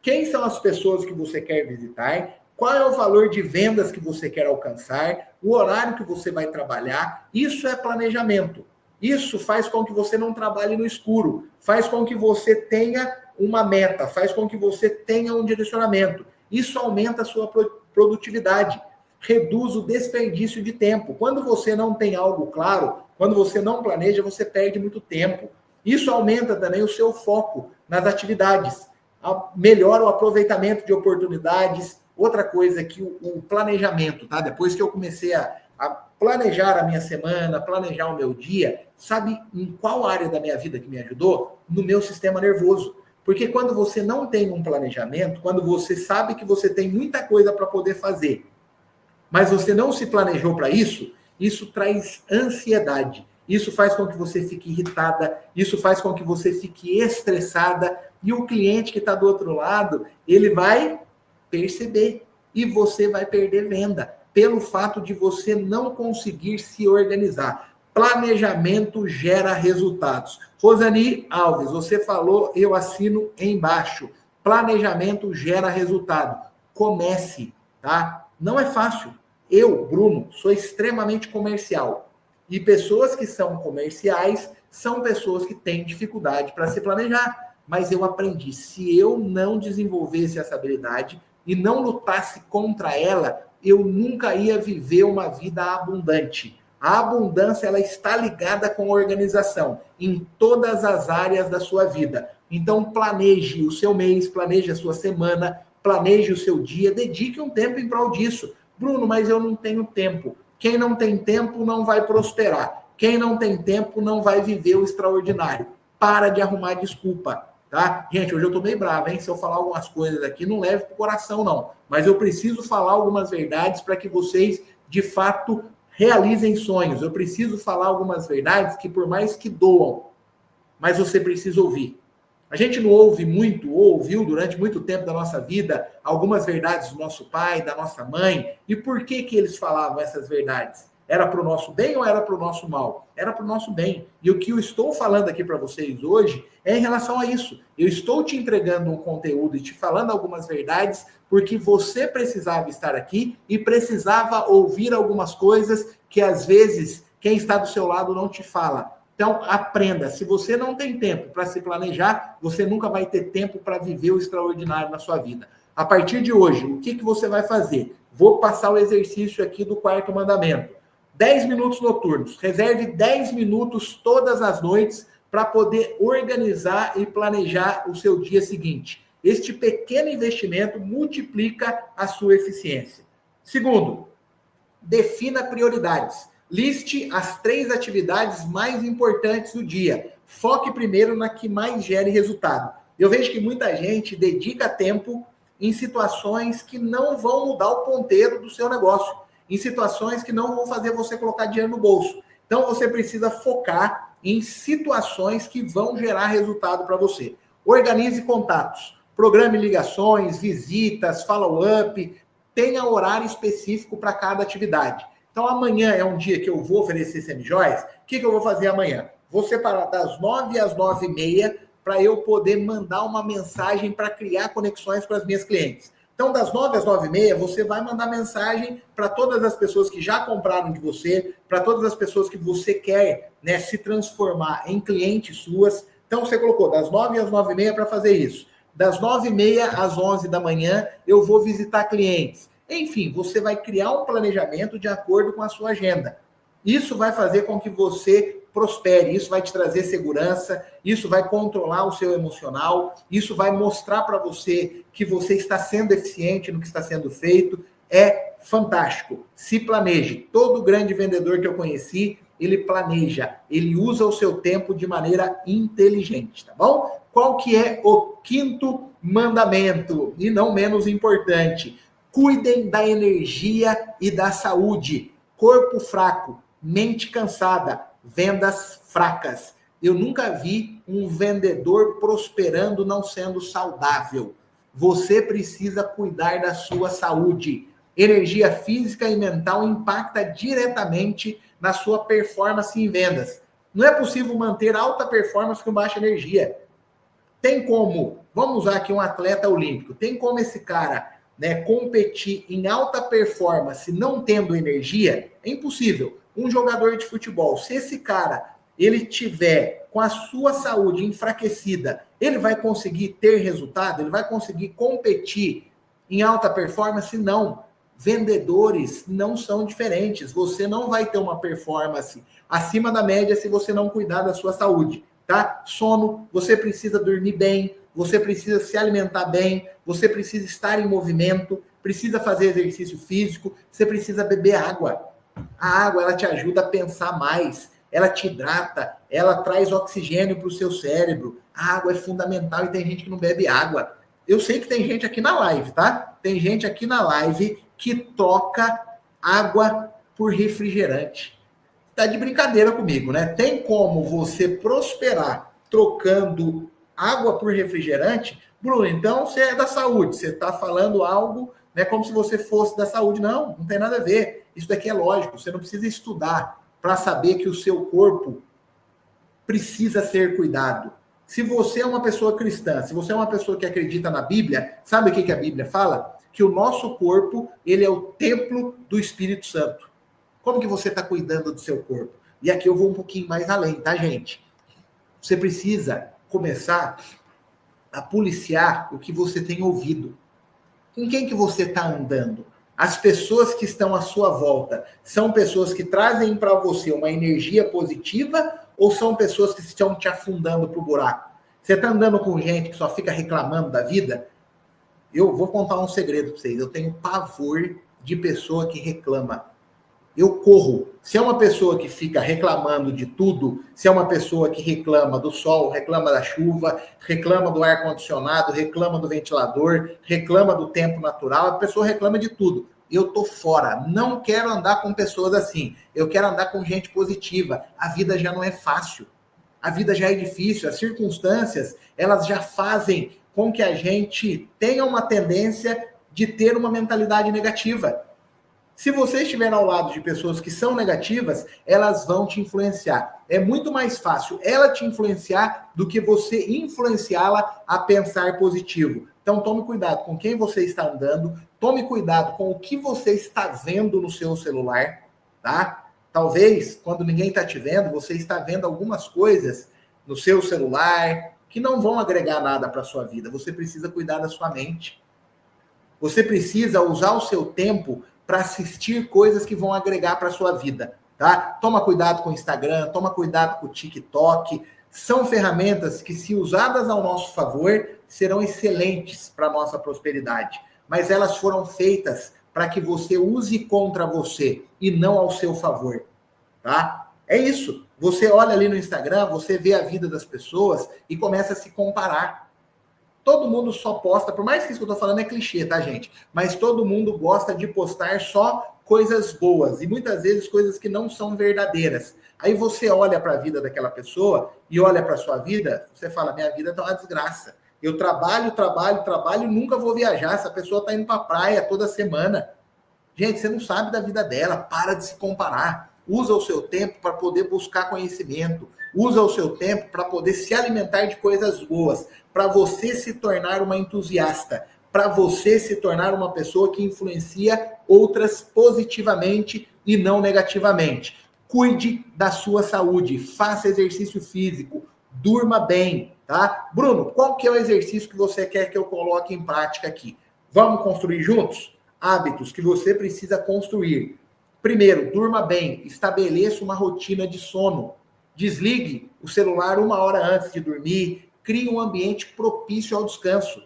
quem são as pessoas que você quer visitar, qual é o valor de vendas que você quer alcançar, o horário que você vai trabalhar. Isso é planejamento. Isso faz com que você não trabalhe no escuro, faz com que você tenha uma meta, faz com que você tenha um direcionamento. Isso aumenta a sua produtividade, reduz o desperdício de tempo. Quando você não tem algo claro, quando você não planeja, você perde muito tempo. Isso aumenta também o seu foco nas atividades, melhora o aproveitamento de oportunidades. Outra coisa que o planejamento, tá? Depois que eu comecei a planejar a minha semana, planejar o meu dia, sabe em qual área da minha vida que me ajudou? No meu sistema nervoso. Porque quando você não tem um planejamento, quando você sabe que você tem muita coisa para poder fazer, mas você não se planejou para isso, isso traz ansiedade. Isso faz com que você fique irritada, isso faz com que você fique estressada, e o cliente que está do outro lado, ele vai perceber e você vai perder venda pelo fato de você não conseguir se organizar. Planejamento gera resultados. Rosani Alves, você falou, eu assino embaixo. Planejamento gera resultado. Comece, tá? Não é fácil. Eu, Bruno, sou extremamente comercial. E pessoas que são comerciais são pessoas que têm dificuldade para se planejar. Mas eu aprendi, se eu não desenvolvesse essa habilidade e não lutasse contra ela, eu nunca ia viver uma vida abundante. A abundância, ela está ligada com a organização em todas as áreas da sua vida. Então, planeje o seu mês, planeje a sua semana, planeje o seu dia, dedique um tempo em prol disso. Bruno, mas eu não tenho tempo. Quem não tem tempo não vai prosperar. Quem não tem tempo não vai viver o extraordinário. Para de arrumar desculpa. Tá? Gente, hoje eu tô meio bravo, hein? Se eu falar algumas coisas aqui, não leve pro coração, não. Mas eu preciso falar algumas verdades para que vocês, de fato, realizem sonhos. Eu preciso falar algumas verdades que, por mais que doam, mas você precisa ouvir. A gente não ouve muito, ou ouviu durante muito tempo da nossa vida, algumas verdades do nosso pai, da nossa mãe. E por que eles falavam essas verdades? Era para o nosso bem ou era para o nosso mal? Era para o nosso bem. E o que eu estou falando aqui para vocês hoje é em relação a isso. Eu estou te entregando um conteúdo e te falando algumas verdades porque você precisava estar aqui e precisava ouvir algumas coisas que às vezes quem está do seu lado não te fala. Então, aprenda. Se você não tem tempo para se planejar, você nunca vai ter tempo para viver o extraordinário na sua vida. A partir de hoje, o que você vai fazer? Vou passar o exercício aqui do quarto mandamento. 10 minutos noturnos. Reserve 10 minutos todas as noites para poder organizar e planejar o seu dia seguinte. Este pequeno investimento multiplica a sua eficiência. Segundo, defina prioridades. Liste as 3 atividades mais importantes do dia. Foque primeiro na que mais gere resultado. Eu vejo que muita gente dedica tempo em situações que não vão mudar o ponteiro do seu negócio, em situações que não vão fazer você colocar dinheiro no bolso. Então, você precisa focar em situações que vão gerar resultado para você. Organize contatos, programe ligações, visitas, follow-up, tenha horário específico para cada atividade. Então, amanhã é um dia que eu vou oferecer semijoias. O que eu vou fazer amanhã? Vou separar das 9 às 9h30 para eu poder mandar uma mensagem para criar conexões com as minhas clientes. Então, das 9 às 9h30, você vai mandar mensagem para todas as pessoas que já compraram de você, para todas as pessoas que você quer, né, se transformar em clientes suas. Então, você colocou das 9 às 9h30 para fazer isso. Das 9h30 às 11 da manhã, eu vou visitar clientes. Enfim, você vai criar um planejamento de acordo com a sua agenda. Isso vai fazer com que você prospere, isso vai te trazer segurança, isso vai controlar o seu emocional, isso vai mostrar para você que você está sendo eficiente no que está sendo feito. É fantástico. Se planeje. Todo grande vendedor que eu conheci, ele planeja, ele usa o seu tempo de maneira inteligente, tá bom? Qual que é o quinto mandamento? E não menos importante, cuidem da energia e da saúde. Corpo fraco, mente cansada, vendas fracas. Eu nunca vi um vendedor prosperando não sendo saudável. Você precisa cuidar da sua saúde. Energia física e mental impacta diretamente na sua performance em vendas. Não é possível manter alta performance com baixa energia. Tem como, vamos usar aqui um atleta olímpico, tem como esse cara, né, competir em alta performance não tendo energia? É impossível. Um jogador de futebol, se esse cara ele tiver com a sua saúde enfraquecida, ele vai conseguir ter resultado? Ele vai conseguir competir em alta performance? Não. Vendedores não são diferentes. Você não vai ter uma performance acima da média se você não cuidar da sua saúde, tá? Sono, você precisa dormir bem, você precisa se alimentar bem, você precisa estar em movimento, precisa fazer exercício físico, você precisa beber água. A água, ela te ajuda a pensar mais, ela te hidrata, ela traz oxigênio para o seu cérebro. A água é fundamental e tem gente que não bebe água. Eu sei que tem gente aqui na live, tá? Tem gente aqui na live que troca água por refrigerante. Tá de brincadeira comigo, né? Tem como você prosperar trocando água por refrigerante? Bruno, então você é da saúde, você está falando algo, né, como se você fosse da saúde. Não, não tem nada a ver. Isso daqui é lógico, você não precisa estudar para saber que o seu corpo precisa ser cuidado. Se você é uma pessoa cristã, se você é uma pessoa que acredita na Bíblia, sabe o que a Bíblia fala? Que o nosso corpo, ele é o templo do Espírito Santo. Como que você está cuidando do seu corpo? E aqui eu vou um pouquinho mais além, tá, gente? Você precisa começar a policiar o que você tem ouvido. Com quem que você está andando? As pessoas que estão à sua volta são pessoas que trazem para você uma energia positiva ou são pessoas que estão te afundando para o buraco? Você está andando com gente que só fica reclamando da vida? Eu vou contar um segredo para vocês. Eu tenho pavor de pessoa que reclama. Eu corro. Se é uma pessoa que fica reclamando de tudo, se é uma pessoa que reclama do sol, reclama da chuva, reclama do ar-condicionado, reclama do ventilador, reclama do tempo natural, a pessoa reclama de tudo. Eu tô fora. Não quero andar com pessoas assim. Eu quero andar com gente positiva. A vida já não é fácil. A vida já é difícil. As circunstâncias, elas já fazem com que a gente tenha uma tendência de ter uma mentalidade negativa. Se você estiver ao lado de pessoas que são negativas, elas vão te influenciar. É muito mais fácil ela te influenciar do que você influenciá-la a pensar positivo. Então tome cuidado com quem você está andando, tome cuidado com o que você está vendo no seu celular, tá? Talvez, quando ninguém está te vendo, você está vendo algumas coisas no seu celular que não vão agregar nada para a sua vida. Você precisa cuidar da sua mente. Você precisa usar o seu tempo para assistir coisas que vão agregar para a sua vida, tá? Toma cuidado com o Instagram, toma cuidado com o TikTok. São ferramentas que, se usadas ao nosso favor, serão excelentes para a nossa prosperidade. Mas elas foram feitas para que você use contra você e não ao seu favor, tá? É isso. Você olha ali no Instagram, você vê a vida das pessoas e começa a se comparar. Todo mundo só posta, por mais que isso que eu tô falando é clichê, tá, gente? Mas todo mundo gosta de postar só coisas boas e muitas vezes coisas que não são verdadeiras. Aí você olha para a vida daquela pessoa e olha para a sua vida, você fala, minha vida tá uma desgraça. Eu trabalho, trabalho, trabalho e nunca vou viajar. Essa pessoa tá indo para a praia toda semana. Gente, você não sabe da vida dela, para de se comparar. Usa o seu tempo para poder buscar conhecimento. Usa o seu tempo para poder se alimentar de coisas boas, para você se tornar uma entusiasta, para você se tornar uma pessoa que influencia outras positivamente e não negativamente. Cuide da sua saúde, faça exercício físico, durma bem, tá? Bruno, qual que é o exercício que você quer que eu coloque em prática aqui? Vamos construir juntos? Hábitos que você precisa construir. Primeiro, durma bem, estabeleça uma rotina de sono. Desligue o celular 1 hora antes de dormir, crie um ambiente propício ao descanso.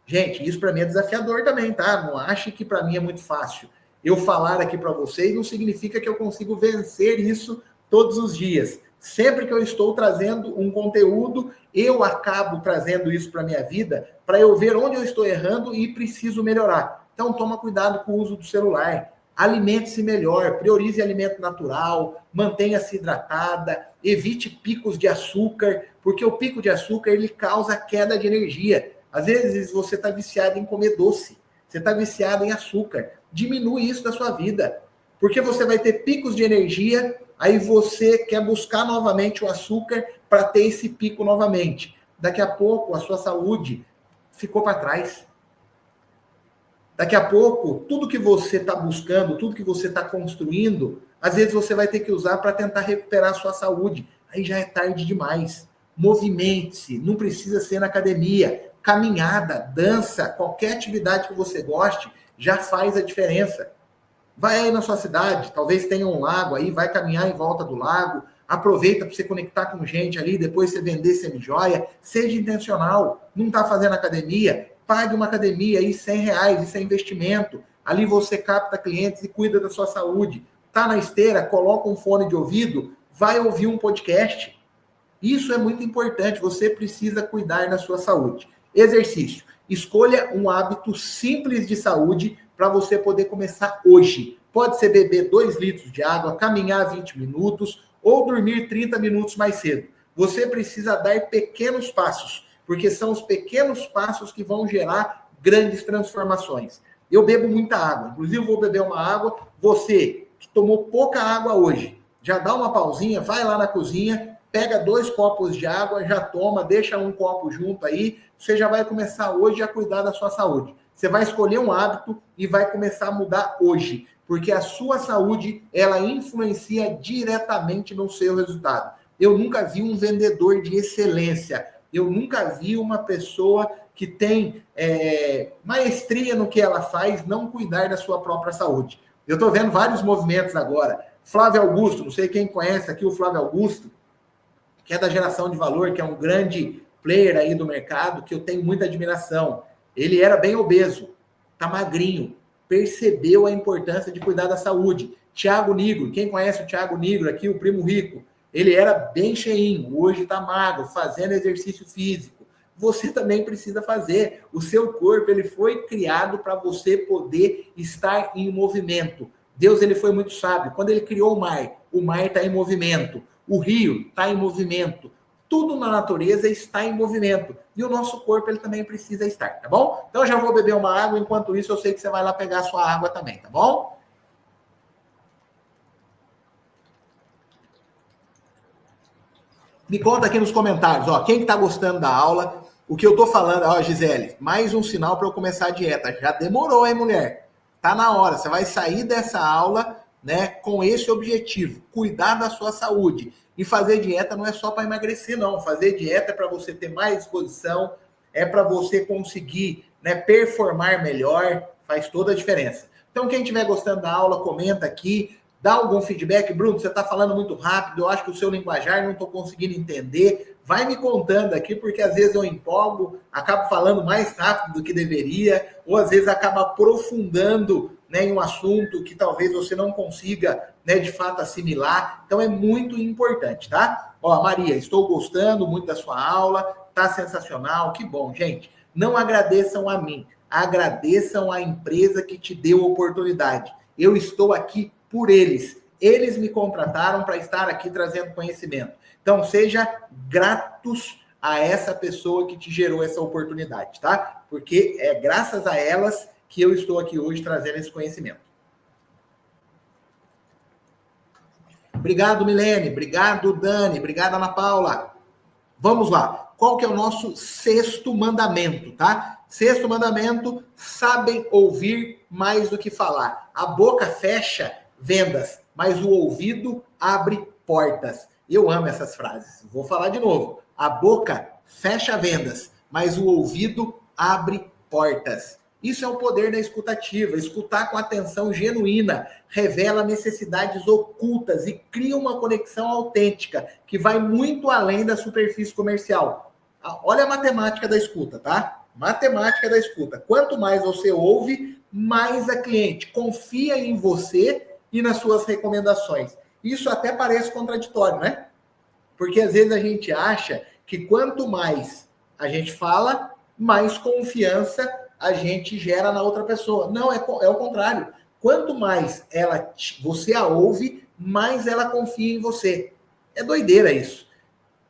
Gente, isso para mim é desafiador também, tá? Não ache que para mim é muito fácil. Eu falar aqui para vocês não significa que eu consigo vencer isso todos os dias. Sempre que eu estou trazendo um conteúdo, eu acabo trazendo isso para minha vida, para eu ver onde eu estou errando e preciso melhorar. Então, toma cuidado com o uso do celular. Alimente-se melhor, priorize alimento natural, mantenha-se hidratada, evite picos de açúcar, porque o pico de açúcar ele causa queda de energia. Às vezes você está viciado em comer doce, você está viciado em açúcar. Diminui isso da sua vida, porque você vai ter picos de energia, aí você quer buscar novamente o açúcar para ter esse pico novamente. Daqui a pouco a sua saúde ficou para trás. Daqui a pouco, tudo que você está buscando, tudo que você está construindo, às vezes você vai ter que usar para tentar recuperar a sua saúde. Aí já é tarde demais. Movimente-se, não precisa ser na academia. Caminhada, dança, qualquer atividade que você goste, já faz a diferença. Vai aí na sua cidade, talvez tenha um lago aí, vai caminhar em volta do lago, aproveita para você conectar com gente ali, depois você vender semi-joia, seja intencional, não está fazendo academia, pague uma academia aí, R$ 100, isso é investimento, ali você capta clientes e cuida da sua saúde, tá na esteira, coloca um fone de ouvido, vai ouvir um podcast, isso é muito importante, você precisa cuidar da sua saúde. Exercício, escolha um hábito simples de saúde para você poder começar hoje. Pode ser beber 2 litros de água, caminhar 20 minutos ou dormir 30 minutos mais cedo. Você precisa dar pequenos passos, porque são os pequenos passos que vão gerar grandes transformações. Eu bebo muita água, inclusive vou beber uma água. Você que tomou pouca água hoje, já dá uma pausinha, vai lá na cozinha, pega 2 copos de água, já toma, deixa um copo junto aí, você já vai começar hoje a cuidar da sua saúde. Você vai escolher um hábito e vai começar a mudar hoje, porque a sua saúde, ela influencia diretamente no seu resultado. Eu nunca vi um vendedor de excelência, eu nunca vi uma pessoa que tem maestria no que ela faz não cuidar da sua própria saúde. Eu estou vendo vários movimentos agora. Flávio Augusto, não sei quem conhece aqui o Flávio Augusto, que é da Geração de Valor, que é um grande player aí do mercado, que eu tenho muita admiração. Ele era bem obeso, tá magrinho, percebeu a importância de cuidar da saúde. Thiago Nigro, quem conhece o Thiago Nigro aqui, o primo rico, ele era bem cheinho, hoje tá magro, fazendo exercício físico. Você também precisa fazer. O seu corpo, ele foi criado para você poder estar em movimento. Deus, ele foi muito sábio. Quando ele criou o mar está em movimento. O rio está em movimento. Tudo na natureza está em movimento. E o nosso corpo, ele também precisa estar, tá bom? Então, eu já vou beber uma água. Enquanto isso, eu sei que você vai lá pegar a sua água também, tá bom? Me conta aqui nos comentários, ó, quem que tá gostando da aula, o que eu tô falando, ó, Gisele, mais um sinal para eu começar a dieta. Já demorou, hein, mulher? Tá na hora, você vai sair dessa aula, né, com esse objetivo, cuidar da sua saúde. E fazer dieta não é só para emagrecer, não. Fazer dieta é para você ter mais disposição, é para você conseguir, né, performar melhor, faz toda a diferença. Então, quem estiver gostando da aula, comenta aqui, dá algum feedback. Bruno, você está falando muito rápido, eu acho que o seu linguajar não estou conseguindo entender. Vai me contando aqui, porque às vezes eu empolgo, acabo falando mais rápido do que deveria, ou às vezes acaba aprofundando, né, em um assunto que talvez você não consiga, né, de fato assimilar. Então é muito importante, tá? Ó, Maria, estou gostando muito da sua aula, tá sensacional, que bom, gente. Não agradeçam a mim, agradeçam a empresa que te deu a oportunidade. Eu estou aqui por eles. Eles me contrataram para estar aqui trazendo conhecimento. Então, seja gratos a essa pessoa que te gerou essa oportunidade, tá? Porque é graças a elas que eu estou aqui hoje trazendo esse conhecimento. Obrigado, Milene. Obrigado, Dani. Obrigado, Ana Paula. Vamos lá. Qual que é o nosso 6º mandamento, tá? 6º mandamento, sabem ouvir mais do que falar. A boca fecha vendas, mas o ouvido abre portas. Eu amo essas frases. Vou falar de novo. A boca fecha vendas, mas o ouvido abre portas. Isso é o poder da escutativa. Escutar com atenção genuína revela necessidades ocultas e cria uma conexão autêntica que vai muito além da superfície comercial. Olha a matemática da escuta, tá? Matemática da escuta. Quanto mais você ouve, mais a cliente confia em você e nas suas recomendações. Isso até parece contraditório, né? Porque às vezes a gente acha que quanto mais a gente fala, mais confiança a gente gera na outra pessoa. Não, é o contrário. Quanto mais você a ouve, mais ela confia em você. É doideira isso.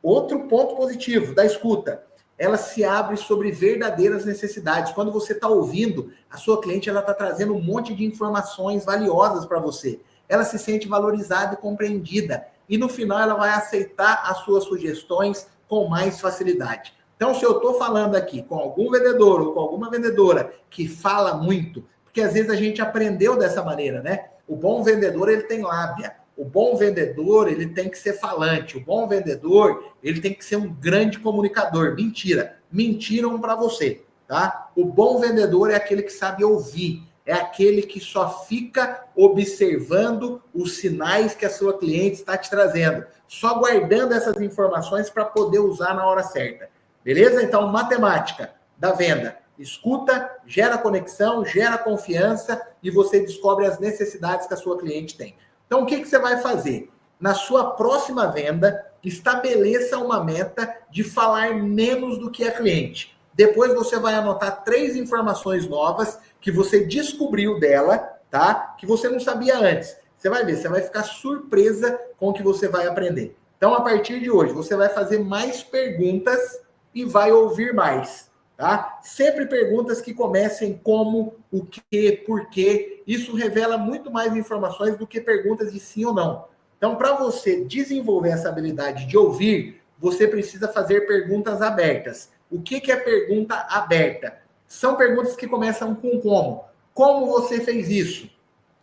Outro ponto positivo da escuta, ela se abre sobre verdadeiras necessidades. Quando você está ouvindo, a sua cliente está trazendo um monte de informações valiosas para você. Ela se sente valorizada e compreendida. E no final ela vai aceitar as suas sugestões com mais facilidade. Então, se eu estou falando aqui com algum vendedor ou com alguma vendedora que fala muito, porque às vezes a gente aprendeu dessa maneira, né? O bom vendedor, ele tem lábia. O bom vendedor, ele tem que ser falante. O bom vendedor, ele tem que ser um grande comunicador. Mentira. Mentiram para você, tá? O bom vendedor é aquele que sabe ouvir. É aquele que só fica observando os sinais que a sua cliente está te trazendo. Só guardando essas informações para poder usar na hora certa. Beleza? Então, matemática da venda. Escuta, gera conexão, gera confiança e você descobre as necessidades que a sua cliente tem. Então, o que você vai fazer? Na sua próxima venda, estabeleça uma meta de falar menos do que a cliente. Depois você vai anotar 3 informações novas que você descobriu dela, tá? Que você não sabia antes. Você vai ver, você vai ficar surpresa com o que você vai aprender. Então, a partir de hoje, você vai fazer mais perguntas e vai ouvir mais, tá? Sempre perguntas que comecem como, o que, por quê. Isso revela muito mais informações do que perguntas de sim ou não. Então, para você desenvolver essa habilidade de ouvir, você precisa fazer perguntas abertas. O que é pergunta aberta? São perguntas que começam com como. Como você fez isso?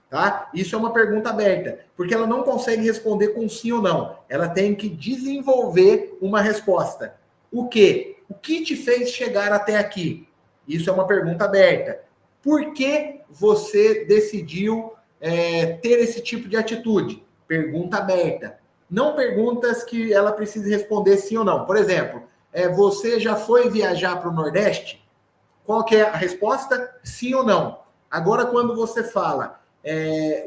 Tá? Isso é uma pergunta aberta, porque ela não consegue responder com sim ou não. Ela tem que desenvolver uma resposta. O quê? O que te fez chegar até aqui? Isso é uma pergunta aberta. Por que você decidiu ter esse tipo de atitude? Pergunta aberta. Não perguntas que ela precise responder sim ou não. Por exemplo, você já foi viajar para o Nordeste? Qual que é a resposta? Sim ou não. Agora, quando você fala,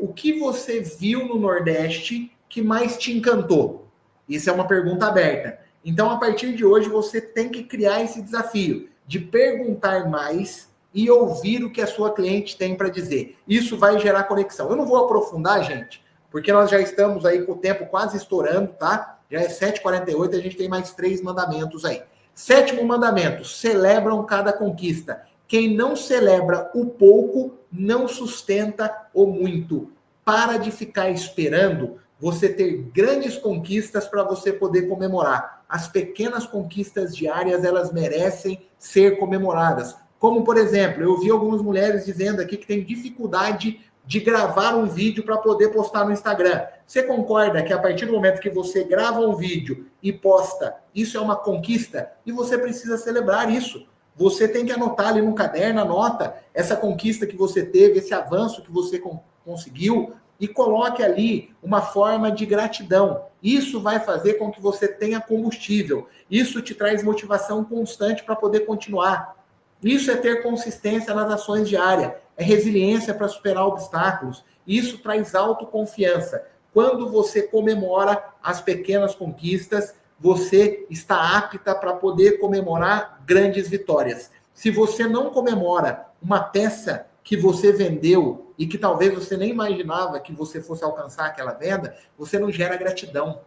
o que você viu no Nordeste que mais te encantou? Isso é uma pergunta aberta. Então, a partir de hoje, você tem que criar esse desafio de perguntar mais e ouvir o que a sua cliente tem para dizer. Isso vai gerar conexão. Eu não vou aprofundar, gente, porque nós já estamos aí com o tempo quase estourando, tá? Já é 7h48, a gente tem mais 3 mandamentos aí. 7º mandamento, celebram cada conquista. Quem não celebra o pouco, não sustenta o muito. Para de ficar esperando você ter grandes conquistas para você poder comemorar. As pequenas conquistas diárias, elas merecem ser comemoradas. Como, por exemplo, eu vi algumas mulheres dizendo aqui que tem dificuldade de gravar um vídeo para poder postar no Instagram. Você concorda que a partir do momento que você grava um vídeo e posta, isso é uma conquista? E você precisa celebrar isso. Você tem que anotar ali no caderno, anota essa conquista que você teve, esse avanço que você conseguiu, e coloque ali uma forma de gratidão. Isso vai fazer com que você tenha combustível. Isso te traz motivação constante para poder continuar. Isso é ter consistência nas ações diárias. É resiliência para superar obstáculos. Isso traz autoconfiança. Quando você comemora as pequenas conquistas, você está apta para poder comemorar grandes vitórias. Se você não comemora uma peça que você vendeu e que talvez você nem imaginava que você fosse alcançar aquela venda, você não gera gratidão,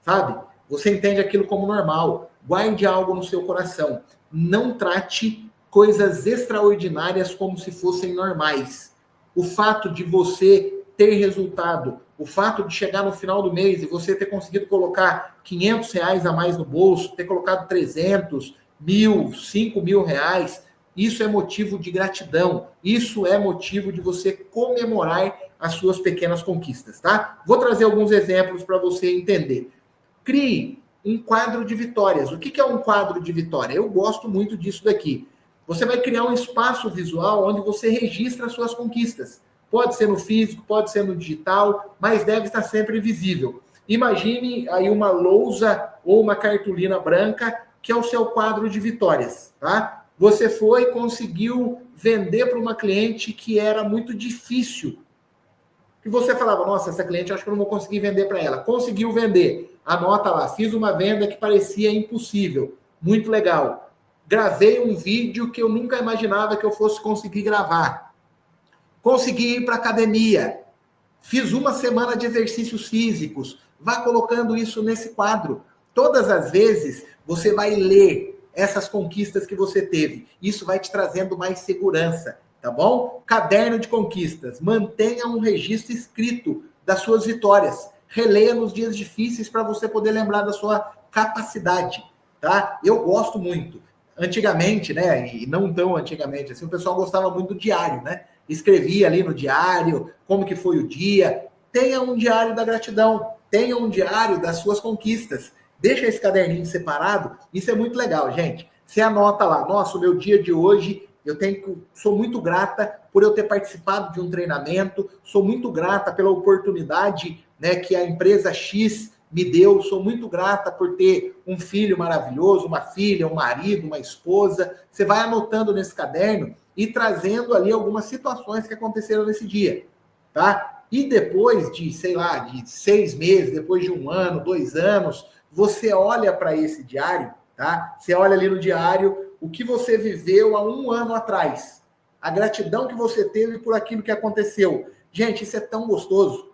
sabe? Você entende aquilo como normal. Guarde algo no seu coração. Não trate coisas extraordinárias como se fossem normais. O fato de você ter resultado, o fato de chegar no final do mês e você ter conseguido colocar R$ 500 a mais no bolso, ter colocado 300, 1.000, R$ 5.000, isso é motivo de gratidão. Isso é motivo de você comemorar as suas pequenas conquistas, tá? Vou trazer alguns exemplos para você entender. Crie um quadro de vitórias. O que é um quadro de vitória? Eu gosto muito disso daqui. Você vai criar um espaço visual onde você registra as suas conquistas. Pode ser no físico, pode ser no digital, mas deve estar sempre visível. Imagine aí uma lousa ou uma cartolina branca que é o seu quadro de vitórias, tá? Você foi e conseguiu vender para uma cliente que era muito difícil. Que você falava, nossa, essa cliente eu acho que eu não vou conseguir vender para ela. Conseguiu vender. Anota lá, fiz uma venda que parecia impossível. Muito legal. Gravei um vídeo que eu nunca imaginava que eu fosse conseguir gravar. Consegui ir para academia. Fiz uma semana de exercícios físicos. Vá colocando isso nesse quadro. Todas as vezes você vai ler essas conquistas que você teve. Isso vai te trazendo mais segurança, tá bom? Caderno de conquistas. Mantenha um registro escrito das suas vitórias. Releia nos dias difíceis para você poder lembrar da sua capacidade, tá? Eu gosto muito. Antigamente, né, e não tão antigamente, assim, o pessoal gostava muito do diário, né? Escrevia ali no diário como que foi o dia. Tenha um diário da gratidão, tenha um diário das suas conquistas. Deixa esse caderninho separado, isso é muito legal, gente. Você anota lá, nossa, o meu dia de hoje, sou muito grata por eu ter participado de um treinamento, sou muito grata pela oportunidade, né, que a empresa X me deu, sou muito grata por ter um filho maravilhoso, uma filha, um marido, uma esposa. Você vai anotando nesse caderno e trazendo ali algumas situações que aconteceram nesse dia, tá? E depois de, sei lá, de 6 meses, depois de 1 ano, 2 anos, você olha para esse diário, tá? Você olha ali no diário o que você viveu há 1 ano atrás, a gratidão que você teve por aquilo que aconteceu. Gente, isso é tão gostoso.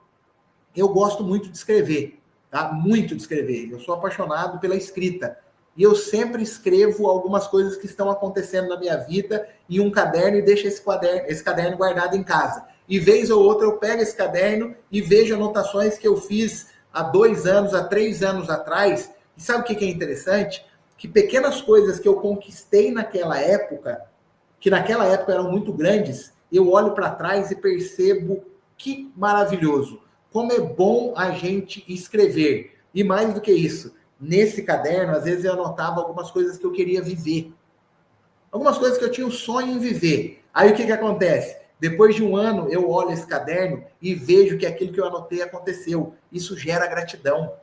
Eu gosto muito de escrever, tá? Muito de escrever. Eu sou apaixonado pela escrita. E eu sempre escrevo algumas coisas que estão acontecendo na minha vida em um caderno e deixo esse caderno guardado em casa. E vez ou outra eu pego esse caderno e vejo anotações que eu fiz há 2 anos, há 3 anos atrás. E sabe o que é interessante? Que pequenas coisas que eu conquistei naquela época, que naquela época eram muito grandes, eu olho para trás e percebo que maravilhoso. Como é bom a gente escrever. E mais do que isso, nesse caderno, às vezes eu anotava algumas coisas que eu queria viver. Algumas coisas que eu tinha o sonho em viver. Aí o que acontece? Depois de 1 ano, eu olho esse caderno e vejo que aquilo que eu anotei aconteceu. Isso gera gratidão.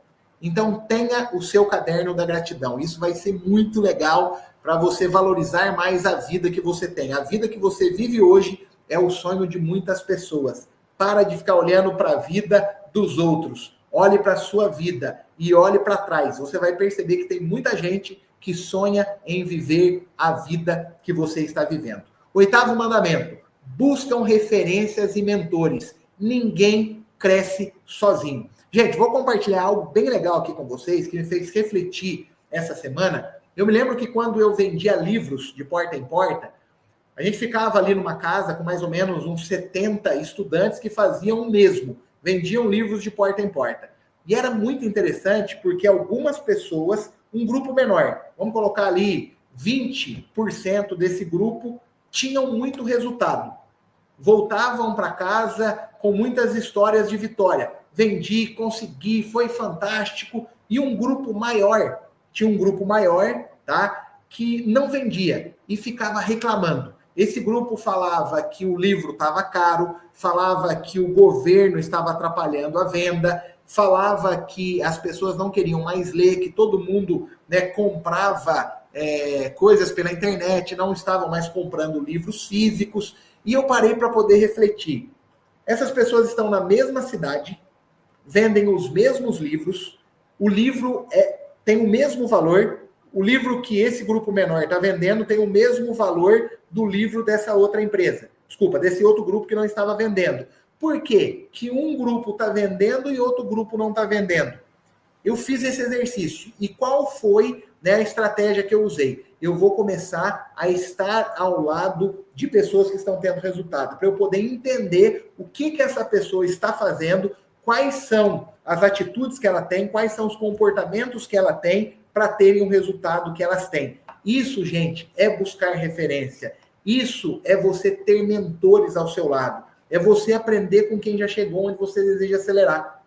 Então, tenha o seu caderno da gratidão. Isso vai ser muito legal para você valorizar mais a vida que você tem. A vida que você vive hoje é o sonho de muitas pessoas. Para de ficar olhando para a vida dos outros. Olhe para a sua vida e olhe para trás. Você vai perceber que tem muita gente que sonha em viver a vida que você está vivendo. 8º mandamento: buscam referências e mentores. Ninguém cresce sozinho. Gente, vou compartilhar algo bem legal aqui com vocês, que me fez refletir essa semana. Eu me lembro que quando eu vendia livros de porta em porta, a gente ficava ali numa casa com mais ou menos uns 70 estudantes que faziam o mesmo, vendiam livros de porta em porta. E era muito interessante porque algumas pessoas, um grupo menor, vamos colocar ali 20% desse grupo, tinham muito resultado. Voltavam para casa com muitas histórias de vitória. Vendi, consegui, foi fantástico. E um grupo maior, tinha um grupo maior, tá, que não vendia e ficava reclamando. Esse grupo falava que o livro estava caro, falava que o governo estava atrapalhando a venda, falava que as pessoas não queriam mais ler, que todo mundo, né, comprava coisas pela internet, não estavam mais comprando livros físicos. E eu parei para poder refletir. Essas pessoas estão na mesma cidade, vendem os mesmos livros, o livro tem o mesmo valor, o livro que esse grupo menor está vendendo tem o mesmo valor do livro dessa outra empresa. Desculpa, desse outro grupo que não estava vendendo. Por quê? Que um grupo está vendendo e outro grupo não está vendendo? Eu fiz esse exercício. E qual foi, né, a estratégia que eu usei? Eu vou começar a estar ao lado de pessoas que estão tendo resultado, para eu poder entender o que essa pessoa está fazendo, quais são as atitudes que ela tem, quais são os comportamentos que ela tem para terem o resultado que elas têm. Isso, gente, é buscar referência. Isso é você ter mentores ao seu lado. É você aprender com quem já chegou onde você deseja acelerar.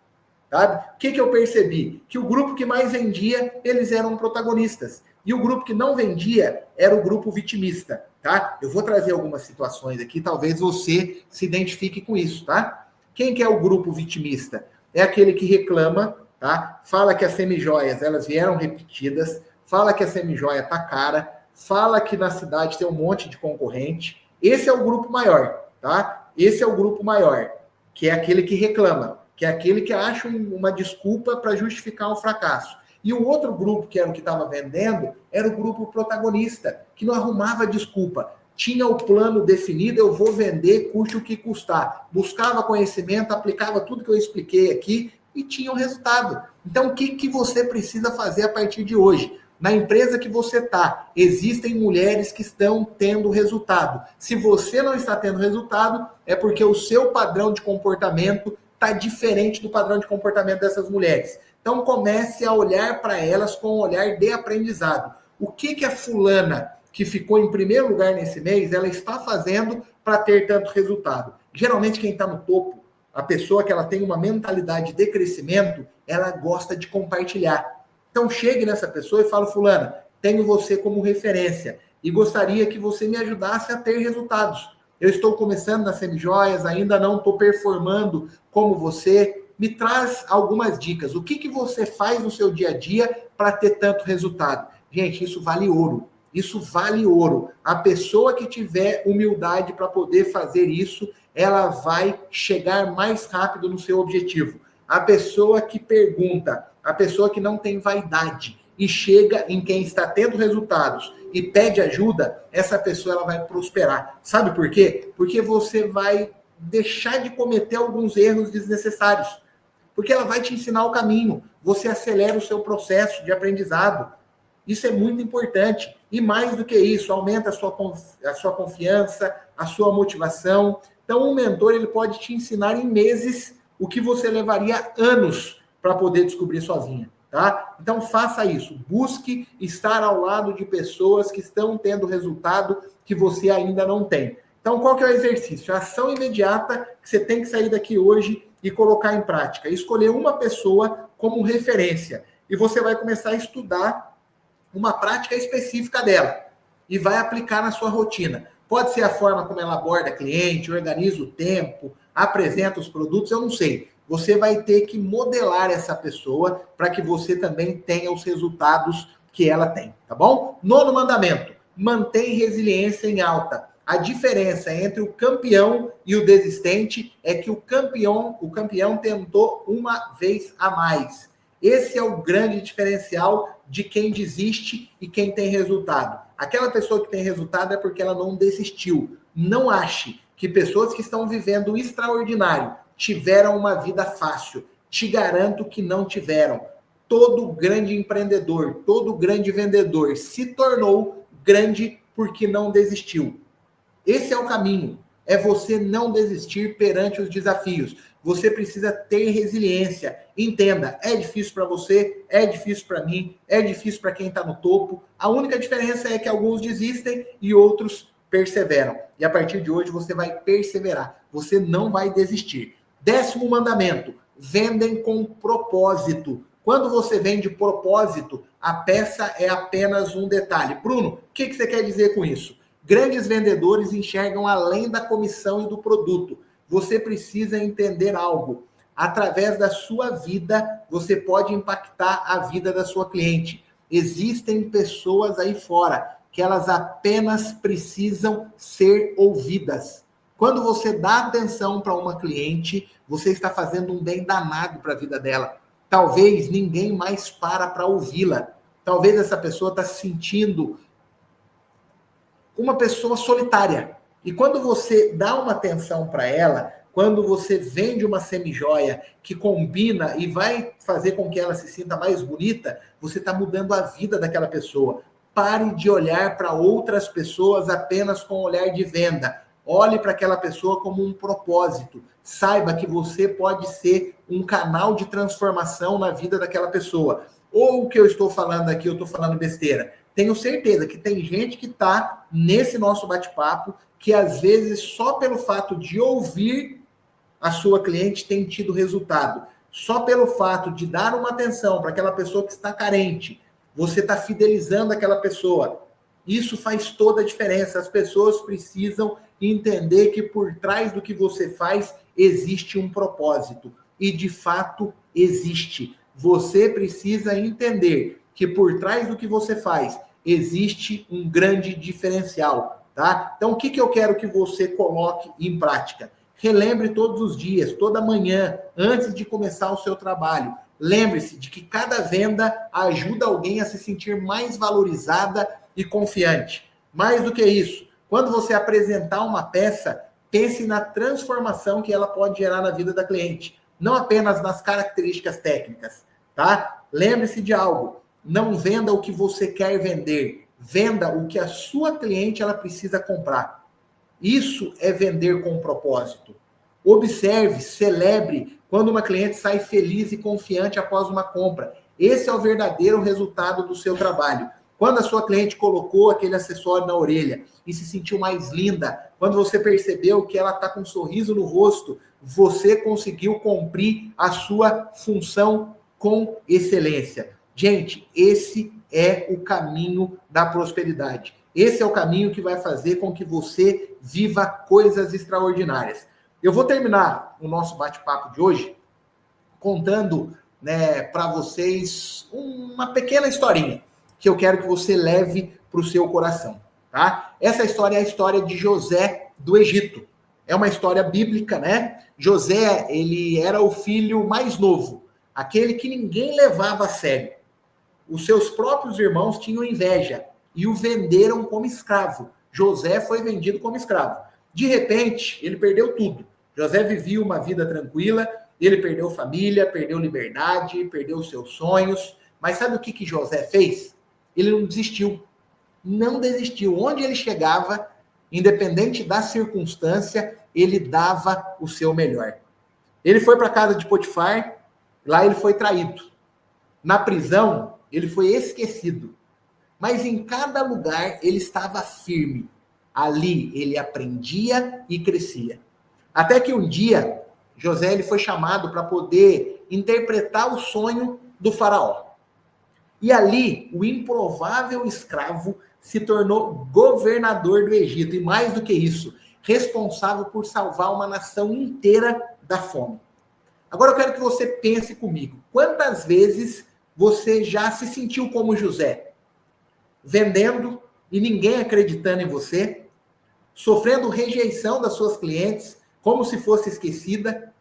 Sabe? O que eu percebi? Que o grupo que mais vendia, eles eram protagonistas. E o grupo que não vendia era o grupo vitimista. Tá? Eu vou trazer algumas situações aqui, talvez você se identifique com isso. Tá? Quem que é o grupo vitimista? É aquele que reclama, tá? Fala que as semijoias elas vieram repetidas, fala que a semijoia tá cara, fala que na cidade tem um monte de concorrente. Esse é o grupo maior. Tá? Esse é o grupo maior, que é aquele que reclama, que é aquele que acha uma desculpa para justificar o fracasso. E o outro grupo, que era o que estava vendendo, era o grupo protagonista, que não arrumava desculpa. Tinha o plano definido, eu vou vender, custe o que custar. Buscava conhecimento, aplicava tudo que eu expliquei aqui e tinha o resultado. Então, o que você precisa fazer a partir de hoje? Na empresa que você está, existem mulheres que estão tendo resultado. Se você não está tendo resultado, é porque o seu padrão de comportamento está diferente do padrão de comportamento dessas mulheres. Então comece a olhar para elas com um olhar de aprendizado. O que a fulana que ficou em primeiro lugar nesse mês, ela está fazendo para ter tanto resultado? Geralmente quem está no topo, a pessoa que ela tem uma mentalidade de crescimento, ela gosta de compartilhar. Então chegue nessa pessoa e fale: fulana, tenho você como referência e gostaria que você me ajudasse a ter resultados. Eu estou começando nas semijoias, ainda não estou performando como você. Me traz algumas dicas. O que você faz no seu dia a dia para ter tanto resultado? Gente, isso vale ouro. Isso vale ouro. A pessoa que tiver humildade para poder fazer isso, ela vai chegar mais rápido no seu objetivo. A pessoa que pergunta, a pessoa que não tem vaidade e chega em quem está tendo resultados e pede ajuda, essa pessoa ela vai prosperar. Sabe por quê? Porque você vai deixar de cometer alguns erros desnecessários. Porque ela vai te ensinar o caminho. Você acelera o seu processo de aprendizado. Isso é muito importante. E mais do que isso, aumenta a sua confiança, a sua motivação. Então, um mentor ele pode te ensinar em meses o que você levaria anos para poder descobrir sozinha. Tá? Então faça isso, busque estar ao lado de pessoas que estão tendo resultado que você ainda não tem. Então qual que é o exercício? A ação imediata que você tem que sair daqui hoje e colocar em prática. Escolher uma pessoa como referência e você vai começar a estudar uma prática específica dela e vai aplicar na sua rotina. Pode ser a forma como ela aborda cliente, organiza o tempo, apresenta os produtos, eu não sei. Você vai ter que modelar essa pessoa para que você também tenha os resultados que ela tem, tá bom? Nono mandamento, mantém resiliência em alta. A diferença entre o campeão e o desistente é que o campeão tentou uma vez a mais. Esse é o grande diferencial de quem desiste e quem tem resultado. Aquela pessoa que tem resultado é porque ela não desistiu. Não ache que pessoas que estão vivendo o extraordinário tiveram uma vida fácil. Te garanto que não tiveram. Todo grande empreendedor, todo grande vendedor se tornou grande porque não desistiu. Esse é o caminho. É você não desistir perante os desafios. Você precisa ter resiliência. Entenda, é difícil para você, é difícil para mim, é difícil para quem está no topo. A única diferença é que alguns desistem e outros perseveram. E a partir de hoje você vai perseverar. Você não vai desistir. 10º mandamento, vendem com propósito. Quando você vende propósito, a peça é apenas um detalhe. Bruno, o que você quer dizer com isso? Grandes vendedores enxergam além da comissão e do produto. Você precisa entender algo. Através da sua vida, você pode impactar a vida da sua cliente. Existem pessoas aí fora que elas apenas precisam ser ouvidas. Quando você dá atenção para uma cliente, você está fazendo um bem danado para a vida dela. Talvez ninguém mais para ouvi-la. Talvez essa pessoa está se sentindo uma pessoa solitária. E quando você dá uma atenção para ela, quando você vende uma semijoia que combina e vai fazer com que ela se sinta mais bonita, você está mudando a vida daquela pessoa. Pare de olhar para outras pessoas apenas com o olhar de venda. Olhe para aquela pessoa como um propósito. Saiba que você pode ser um canal de transformação na vida daquela pessoa. Ou o que eu estou falando aqui, eu estou falando besteira. Tenho certeza que tem gente que está nesse nosso bate-papo que às vezes só pelo fato de ouvir a sua cliente tem tido resultado. Só pelo fato de dar uma atenção para aquela pessoa que está carente, você está fidelizando aquela pessoa. Isso faz toda a diferença. As pessoas precisam entender que por trás do que você faz existe um propósito. E de fato existe. Você precisa entender que por trás do que você faz existe um grande diferencial, tá? Então, o que eu quero que você coloque em prática? Relembre todos os dias, toda manhã, antes de começar o seu trabalho. Lembre-se de que cada venda ajuda alguém a se sentir mais valorizada e confiante. Mais do que isso, quando você apresentar uma peça, pense na transformação que ela pode gerar na vida da cliente, não apenas nas características técnicas, tá? Lembre-se de algo, não venda o que você quer vender, venda o que a sua cliente ela precisa comprar. Isso é vender com propósito. Observe, celebre quando uma cliente sai feliz e confiante após uma compra. Esse é o verdadeiro resultado do seu trabalho. Quando a sua cliente colocou aquele acessório na orelha e se sentiu mais linda, quando você percebeu que ela está com um sorriso no rosto, você conseguiu cumprir a sua função com excelência. Gente, esse é o caminho da prosperidade. Esse é o caminho que vai fazer com que você viva coisas extraordinárias. Eu vou terminar o nosso bate-papo de hoje contando, né, para vocês uma pequena historinha que eu quero que você leve para o seu coração, tá? Essa história é a história de José do Egito. É uma história bíblica, né? José, ele era o filho mais novo, aquele que ninguém levava a sério. Os seus próprios irmãos tinham inveja e o venderam como escravo. José foi vendido como escravo. De repente, ele perdeu tudo. José vivia uma vida tranquila, ele perdeu família, perdeu liberdade, perdeu seus sonhos. Mas sabe o que José fez? Ele não desistiu. Não desistiu. Onde ele chegava, independente da circunstância, ele dava o seu melhor. Ele foi para a casa de Potifar, lá ele foi traído. Na prisão, ele foi esquecido. Mas em cada lugar ele estava firme. Ali ele aprendia e crescia. Até que um dia, José ele foi chamado para poder interpretar o sonho do faraó. E ali, o improvável escravo se tornou governador do Egito. E mais do que isso, responsável por salvar uma nação inteira da fome. Agora eu quero que você pense comigo. Quantas vezes você já se sentiu como José? Vendendo e ninguém acreditando em você? Sofrendo rejeição das suas clientes, como se fosse esquecida?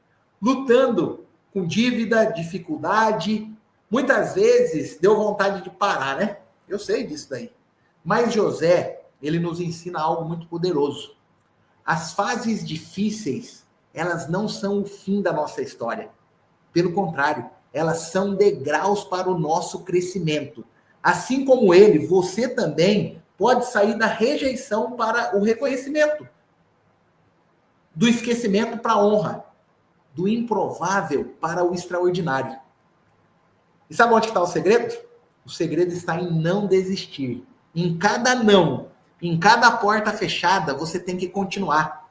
Lutando com dívida, dificuldade? Muitas vezes deu vontade de parar, né? Eu sei disso daí. Mas José, ele nos ensina algo muito poderoso. As fases difíceis, elas não são o fim da nossa história. Pelo contrário, elas são degraus para o nosso crescimento. Assim como ele, você também pode sair da rejeição para o reconhecimento, do esquecimento para a honra, do improvável para o extraordinário. E sabe onde está o segredo? O segredo está em não desistir. Em cada não, em cada porta fechada, você tem que continuar.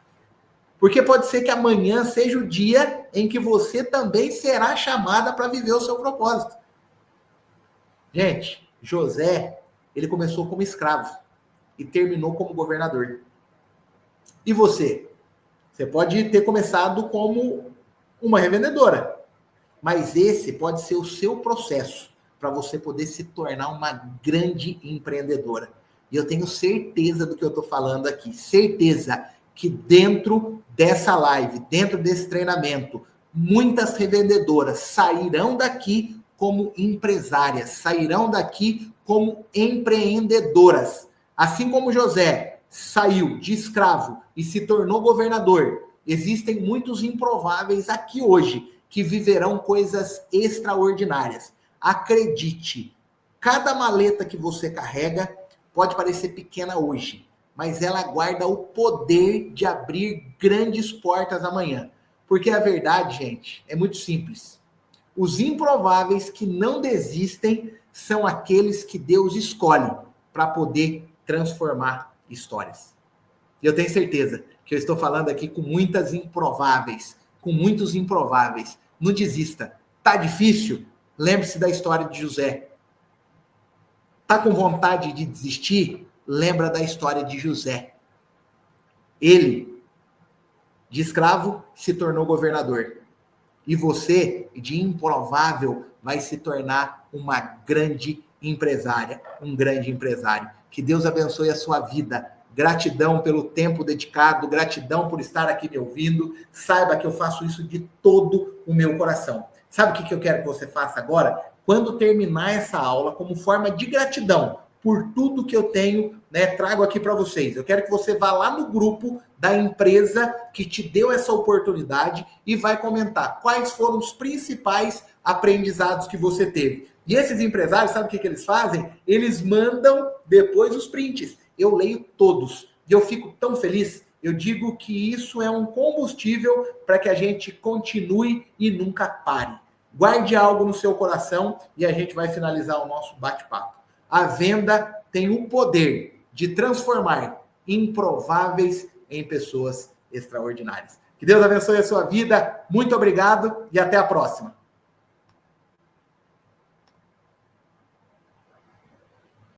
Porque pode ser que amanhã seja o dia em que você também será chamada para viver o seu propósito. Gente, José, ele começou como escravo e terminou como governador. E você? Você pode ter começado como uma revendedora, mas esse pode ser o seu processo para você poder se tornar uma grande empreendedora. E eu tenho certeza do que eu estou falando aqui, certeza que dentro dessa live, dentro desse treinamento, muitas revendedoras sairão daqui como empresárias, sairão daqui como empreendedoras. Assim como José saiu de escravo e se tornou governador, existem muitos improváveis aqui hoje que viverão coisas extraordinárias. Acredite, cada maleta que você carrega pode parecer pequena hoje, mas ela guarda o poder de abrir grandes portas amanhã. Porque a verdade, gente, é muito simples. Os improváveis que não desistem são aqueles que Deus escolhe para poder transformar histórias. E eu tenho certeza que eu estou falando aqui com muitas improváveis, com muitos improváveis. Não desista. Tá difícil? Lembre-se da história de José. Tá com vontade de desistir? Lembra da história de José. Ele, de escravo, se tornou governador. E você, de improvável, vai se tornar uma grande empresária, um grande empresário. Que Deus abençoe a sua vida. Gratidão pelo tempo dedicado, gratidão por estar aqui me ouvindo. Saiba que eu faço isso de todo o meu coração. Sabe o que eu quero que você faça agora? Quando terminar essa aula, como forma de gratidão por tudo que eu tenho, trago aqui para vocês. Eu quero que você vá lá no grupo da empresa que te deu essa oportunidade e vai comentar quais foram os principais aprendizados que você teve. E esses empresários, sabe o que eles fazem? Eles mandam depois os prints. Eu leio todos. E eu fico tão feliz. Eu digo que isso é um combustível para que a gente continue e nunca pare. Guarde algo no seu coração e a gente vai finalizar o nosso bate-papo. A venda tem o poder de transformar improváveis em pessoas extraordinárias. Que Deus abençoe a sua vida. Muito obrigado e até a próxima.